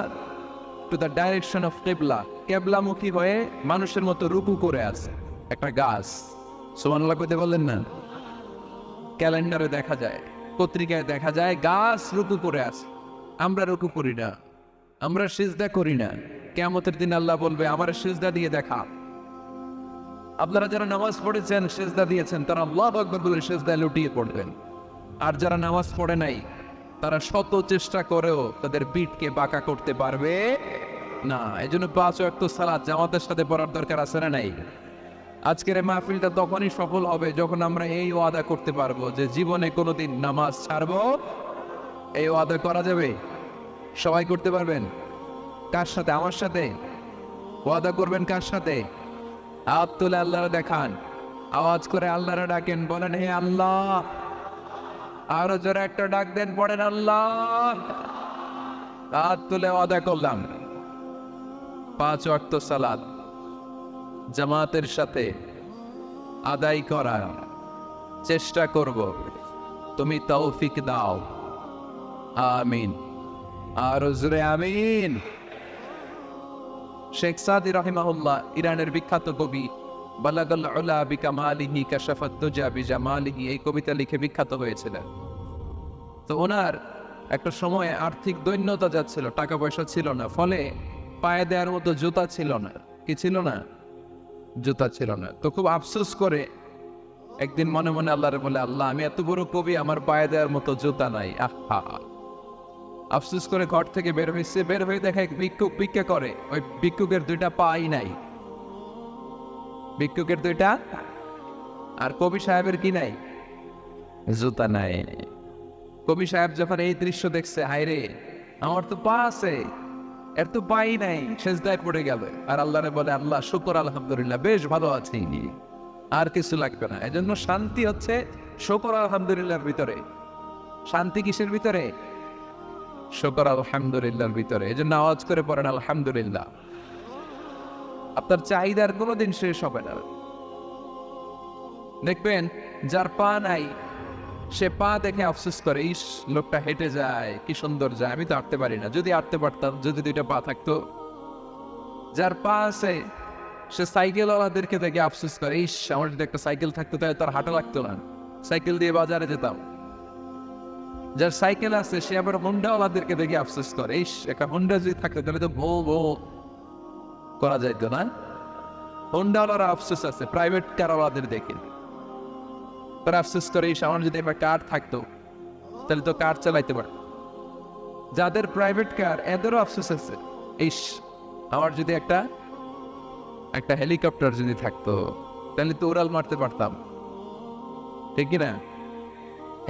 টু দ্য ডাইরেকশন অফ কেবলা, কেবলামুখী হয়ে মানুষের মতো রুকু করে আছে একটা গাছ। সুবহানাল্লাহ কইতে বললেন না? ক্যালেন্ডারে দেখা যায়, পত্রিকায় দেখা যায়, গাছ রুকু করে আছে। আমরা রুকু করি না, আমরা সিজদা করি না। কিয়ামতের দিন আল্লাহ বলবে আমার সিজদা দিয়ে দেখা। আপনারা যারা নামাজ পড়েছেন, সিজদা দিয়েছেন, তারা আল্লাহু আকবার বলে সিজদায় লুটিয়ে পড়বেন। আর যারা নামাজ পড়ে নাই, তারা শত চেষ্টা করেও তাদের পিঠকে বাঁকা করতে পারবে না। এই জন্য 5 ওয়াক্ত সালাত জামাতের সাথে পড়ার দরকার আছে না নাই? আজকের এই মাহফিলটা তখনই সফল হবে যখন আমরা এই ওয়াদা করতে পারবো যে জীবনে কোনোদিন নামাজ ছাড়বো। এই ওয়াদা করা যাবে? সবাই করতে পারবেন? কার সাথে? আমার সাথে ওয়াদা করবেন। কার সাথে? হাত তুলে আল্লাহরে দেখান, আওয়াজ করে আল্লাহরে ডাকেন, বলেন হে আল্লাহ। আরো জোরে একটা ডাক দেন, পড়েন আল্লাহ। হাত তুলে ওয়াদা করলাম 5 ওয়াক্ত সালাত জামাতের সাথে আদায় করার চেষ্টা করব, তুমি তৌফিক দাও, আমিন। আরো জোরে আমিন। শেখ সাদি রাহিমাহুল্লাহ, ইরানের বিখ্যাত কবি, বালাগাল উলা বিকামালিহি কাশাফাত দুজা বিজামালিহি, এই কবিতা লিখে বিখ্যাত হয়েছিলেন। তো ওনার একটা সময়ে আর্থিক দৈন্যতা যাচ্ছিল, টাকা পয়সা ছিল না, ফলে পায়ে দেওয়ার মতো জুতা ছিল না। কি ছিল না? জুতা ছিল না। তো খুব আফসোস করে একদিন মনে মনে আল্লাহরে বলে, আল্লাহ আমি এত বড় কবি, আমার পায়ে দেওয়ার মতো জুতা নাই। আহা, আফসোস করে ঘর থেকে বের হয়েছে। বের হয়ে দেখা এক ভিক্ষুক ভিক্ষা করে, ওই ভিক্ষুকের 2টা পাই নাই, ভিক্ষুকের 2টা। আর কবি সাহেবের কি নাই? জুতা নাই। কবি সাহেব যখন এই দৃশ্য দেখছে, হায় রে, আমার তো পা আছে, এর তো পাই নাই, সেজদায় পড়ে গেল। আর আল্লাহরে বলে, আল্লাহ শুকর আলহামদুলিল্লাহ, বেশ ভালো আছি, আর কিছু লাগবে না। এজন্য শান্তি হচ্ছে শুকর আলহামদুলিল্লাহর ভিতরে। শান্তি কিসের ভিতরে? শুকর আলহামদুলিল্লাহর ভিতরে। এজন্য আওয়াজ করে পড়েন আলহামদুলিল্লাহ। আপনার চাহিদার কোনোদিন শেষ হবে না। দেখবেন যার পা নাই, সে পা দেখে আফসোস করে, ইস লোকটা হেঁটে যায়, কি সুন্দর যায়, আমি তো হাঁটতে পারি না, যদি হাঁটতে পারতাম, যদি 2টা পা থাকতো। যার পা আছে, সে সাইকেলওয়ালাদেরকে দেখে আফসোস করে, ইস আমার যদি একটা সাইকেল থাকতো তাহলে তার হাঁটা লাগতো না, সাইকেল দিয়ে বাজারে যেতাম। যার সাইকেল আছে, সে আবার হোন্ডাওয়ালাদেরকে দেখে আফসোস করে, ইস একটা হোন্ডা যদি থাকতো তাহলে তো বো বো করা যাইতো না। হোন্ডাওয়ালারা আফসোস আছে প্রাইভেট কারওয়ালাদের দেখে। তারা আফসোস করে আমার যদি একটা কার থাকতো তাহলে তো কার চালাইতে পারে। যাদের প্রাইভেট কার এদেরও আফসোস আছে, ইস আমার যদি একটা হেলিকপ্টার যদি থাকতো তাহলে তো উড়াল মারতে পারতাম, ঠিক কিনা?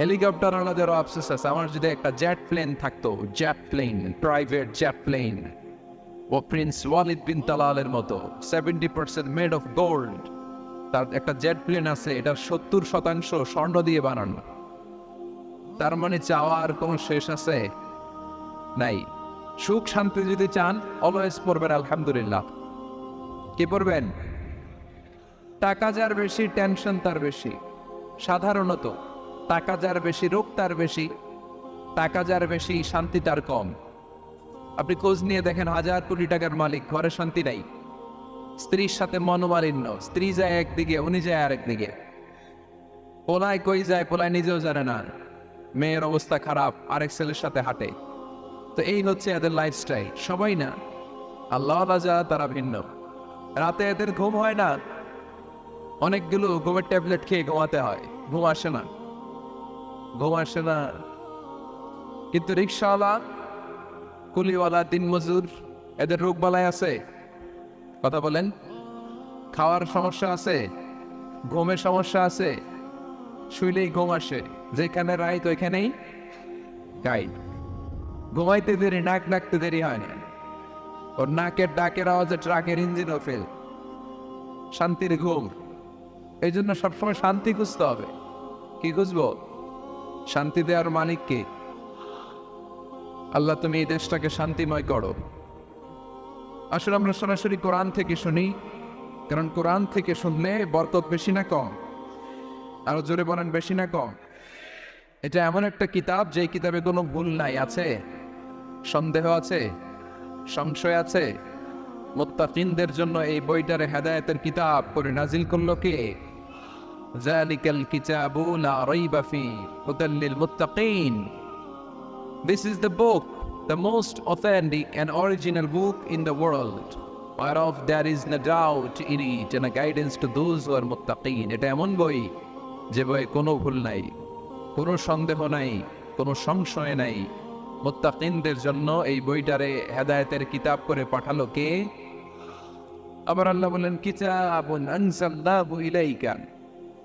হেলিকপ্টার ওনাদেরও আফসোস আছে, আমার যদি একটা জেট প্লেন থাকতো, jet plane, private jet plane, ও প্রিন্স ওয়ালিদ বিন তালালের মতো 70% মেড অফ গোল্ড, তার একটা জেট প্লেন আছে, এটার 70% স্বর্ণ দিয়ে বানানো। তার মানে চাওয়ার কোনো শেষ আছে? নাই। সুখ শান্তি যদি চান অলওয়েজ পড়বেন আলহামদুলিল্লাহ। কি পড়বেন? টাকা যার বেশি টেনশন তার বেশি। সাধারণত টাকা যার বেশি রোগ তার বেশি, টাকা যার বেশি শান্তি তার কম। আপনি খোঁজ নিয়ে দেখেন, 1000 কোটি টাকার মালিক, ঘরে শান্তি নাই, স্ত্রীর সাথে মনোমালিন্য, স্ত্রী যায় একদিকে উনি যায় আরেকদিকে, পোলায় কই যায় পোলায় নিজেও জানে না, মেয়ের অবস্থা খারাপ, আরেক ছেলের সাথে হাঁটে। তো এই হচ্ছে এদের লাইফস্টাইল। সবাই না, আল্লাহ যারা তারা ভিন্ন। রাতে এদের ঘুম হয় না, অনেকগুলো ঘুমের ট্যাবলেট খেয়ে ঘুমাতে হয়, ঘুম আসে না, ঘুম আসে না। কিন্তু রিক্সাওয়ালা, কুলিওয়ালা, দিনমজুর, এদের রোগ বালাই আছে? কথা বলেন। খাওয়ার সমস্যা আছে, ঘুমের সমস্যা আছে, শুইলেই ঘুম আসে, যেখানে রাইত ওইখানেই গাইড। ঘুমাইতে দেরি, নাক ডাকতে দেরি হয় না, ওর নাকের ডাকের আওয়াজে ট্রাকের ইঞ্জিনও ফেল। শান্তির ঘুম। এই জন্য সবসময় শান্তি খুঁজতে হবে। কি খুঁজবো? শান্তি দেওয়ার মালিক কে? আল্লাহ তুমি এই দেশটাকে শান্তিময় করো। আসলে আমরা সরাসরি কোরআন থেকে শুনি, কারণ কোরআন থেকে শুনলে বরকত বেশি না কম? আরো জোরে বলেন, বেশি না কম? এটা এমন একটা কিতাব যে কিতাবে কোনো ভুল নাই। আছে সন্দেহ? আছে সংশয়? আছে? মুত্তাকিনদের জন্য এই বইটারে হেদায়েতের কিতাব করে নাজিল করলো কে? যালিকাল কিতাবু লা রাইবা ফি হুদাল লিল মুত্তাকিন। This is the book, the most authentic and original book in the world, whereof there is no doubt in it and a guidance to those who are muttaqin. এটা এমন বই যে বইয়ে কোনো ভুল নাই, কোনো সন্দেহ নাই, কোনো সংশয় নাই। মুত্তাকিনদের জন্য এই বইটারে হেদায়েতের কিতাব করে পাঠালো কে? আবার আল্লাহ বলেন, কিতাবুন আনজালনাহু ইলাইকা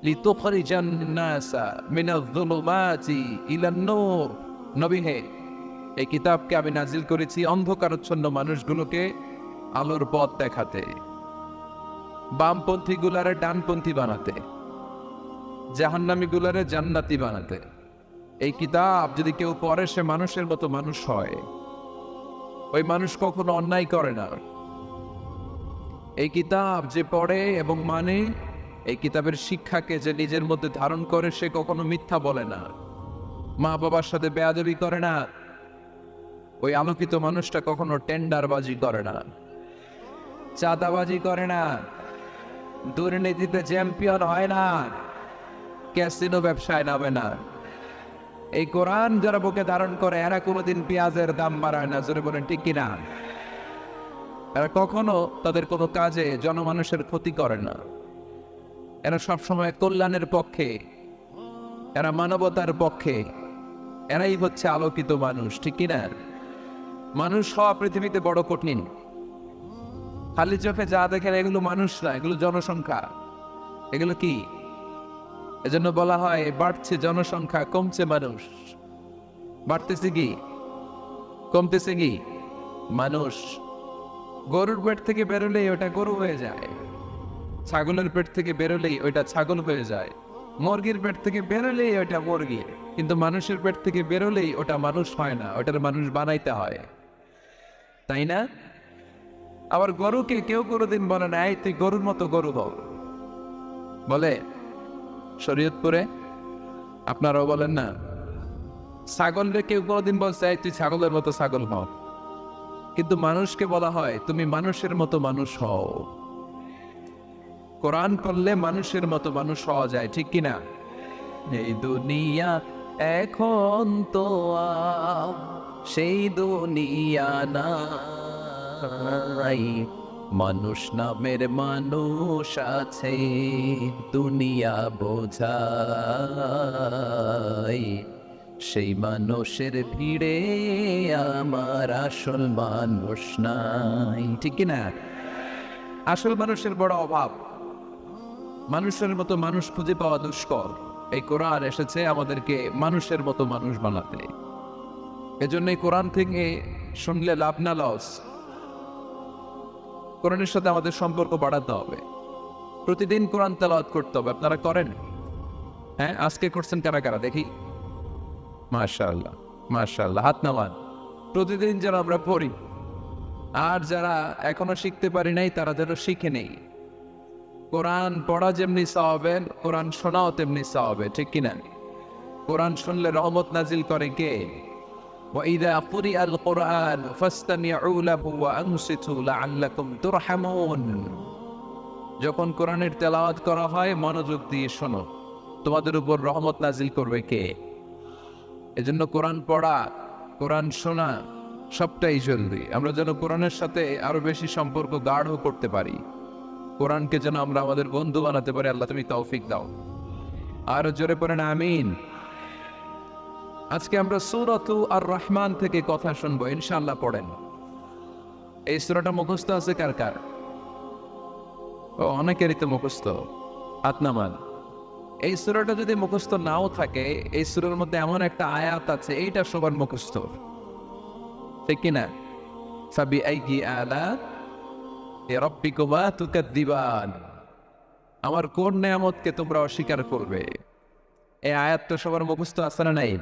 লিতুখরিজান নাসা মিনায-যুলুমাতি ইলান-নূর। নবী হে, এই কিতাবকে আমি নাজিল করেছি অন্ধকারাচ্ছন্ন মানুষগুলোকে আলোর পথ দেখাতে, বামপন্থী গুলারে ডানপন্থী বানাতে, জাহান্নামী গুলারে জান্নাতি বানাতে। এই কিতাব যদি কেউ পড়ে সে মানুষের মতো মানুষ হয়। ওই মানুষ কখনো অন্যায় করে না। এই কিতাব যে পড়ে এবং মানে, এই কিতাবের শিক্ষাকে যে নিজের মধ্যে ধারণ করে, সে কখনো মিথ্যা বলে না, মা বাবার সাথে বেয়াদবি করে না। ওই আলোকিত মানুষটা কখনো টেন্ডারবাজি করে না, চাঁদাবাজি করে না, দুর্নীতিতে চ্যাম্পিয়ন হয় না, ক্যাসিনো ব্যবসায় নামে না। এই কোরআন যারা বুকে ধারণ করে এরা কোনোদিন পেঁয়াজের দাম বাড়ায় না। জোরে বলেন ঠিক কিনা? এরা কখনো তাদের কোনো কাজে জনমানুষের ক্ষতি করে না। এরা সবসময় কল্যাণের পক্ষে, এরা মানবতার পক্ষে। এরাই হচ্ছে আলোকিত মানুষ, ঠিক কিনা? মানুষ হওয়া পৃথিবীতে বড় কঠিন। খালি চোখে যা দেখেন এগুলো মানুষ না, এগুলো জনসংখ্যা। এগুলো কি? এজন্য বলা হয় বাড়ছে জনসংখ্যা, কমছে মানুষ। বাড়তেছে কি, কমতেছে কি? মানুষ। গরুর পেট থেকে বেরোলেই ওটা গরু হয়ে যায়, ছাগলের পেট থেকে বেরোলেই ওইটা ছাগল হয়ে যায়, মুরগির পেট থেকে বেরোলেই ওটা মুরগি। কিন্তু মানুষের পেট থেকে বেরোলেই ওটা মানুষ হয় না, ওটার মানুষ বানাইতে হয়, তাই না? আবার গরুকে কেউ কোনোদিন বলে না এই তুই গরুর মতো গরু হও, বলে শরীয়তপুরে? আপনারাও বলেন না? ছাগলকে কেউ কোনোদিন বলছে এই তুই ছাগলের মতো ছাগল হও, কিন্তু মানুষকে বলা হয় তুমি মানুষের মতো মানুষ হও। কোরআন করলে মানুষের মতো মানুষ হওয়া যায়, ঠিক কিনা? এই দুনিয়া এখন তো সেই দুনিয়া নাই, মানুষ নামের মানুষ আছে দুনিয়া বোঝাই, সেই মানুষের ভিড়ে আমার আসল মানুষ নাই। ঠিক কিনা? আসল মানুষের বড় অভাব, মানুষের মতো মানুষ খুঁজে পাওয়া দুষ্কর। এই কোরআন এসেছে আমাদেরকে মানুষের মতো মানুষ বানাতে। এজন্য কোরআন থেকে শুনলে লাভ না লস, কোরআনের সাথে আমাদের সম্পর্ক বাড়াতে হবে। প্রতিদিন কোরআন তেলাওয়াত করতে হবে। আপনারা করেন? হ্যাঁ, আজকে করছেন কারা কারা দেখি? মাশাআল্লাহ, মাশাআল্লাহ, হাত নামান। প্রতিদিন যেন আমরা পড়ি, আর যারা এখনো শিখতে পারি নাই তারা যেন শিখে নেই। কোরআন পড়া যেমনি সওয়াবে, কোরআন শোনাও তেমনি সওয়াবে। ঠিক কিনা? কোরআন শুনলে রহমত নাজিল করে কে? وَإِذَا قُرِئَ الْقُرْآنُ فَاسْتَمِعُوا لَهُ وَأَنصِتُوا لَعَلَّكُمْ تُرْحَمُونَ। যখন কোরআনের তেলাওয়াত করা হয় মনোযোগ দিয়ে শোনো, তোমাদের উপর রহমত নাজিল করবে কে? এজন্য কোরআন পড়া, কোরআন শোনা সবটাই জরুরি। আমরা যেন কোরআনের সাথে আরো বেশি সম্পর্ক গাঢ় করতে পারি, কোরআনকে যেন আমরা আমাদের বন্ধু বানাতে পারি। আল্লাহ তুমি তৌফিক দাও। আর জোরে পড়েন আমিন। আজকে আমরা সূরাতু আর রহমান থেকে কথা শুনবো ইনশাআল্লাহ। পড়েন। এই সূরাটা মুখস্থ আছে কার কার? ও, অনেকেরই তো মুখস্থ। হাত নামান। এই সূরাটা যদি মুখস্থ নাও থাকে, এই সূরার মধ্যে এমন একটা আয়াত আছে এইটা সবার মুখস্থ। ঠিক কিনা? ফাবিআইয়ি আলা'i রাব্বিকুমা তুকাদ্দিবান। আমার কোন নেয়ামতকে তোমরা অস্বীকার করবে? এই আয়াতটা সবার মুখস্থ আছে না নাই?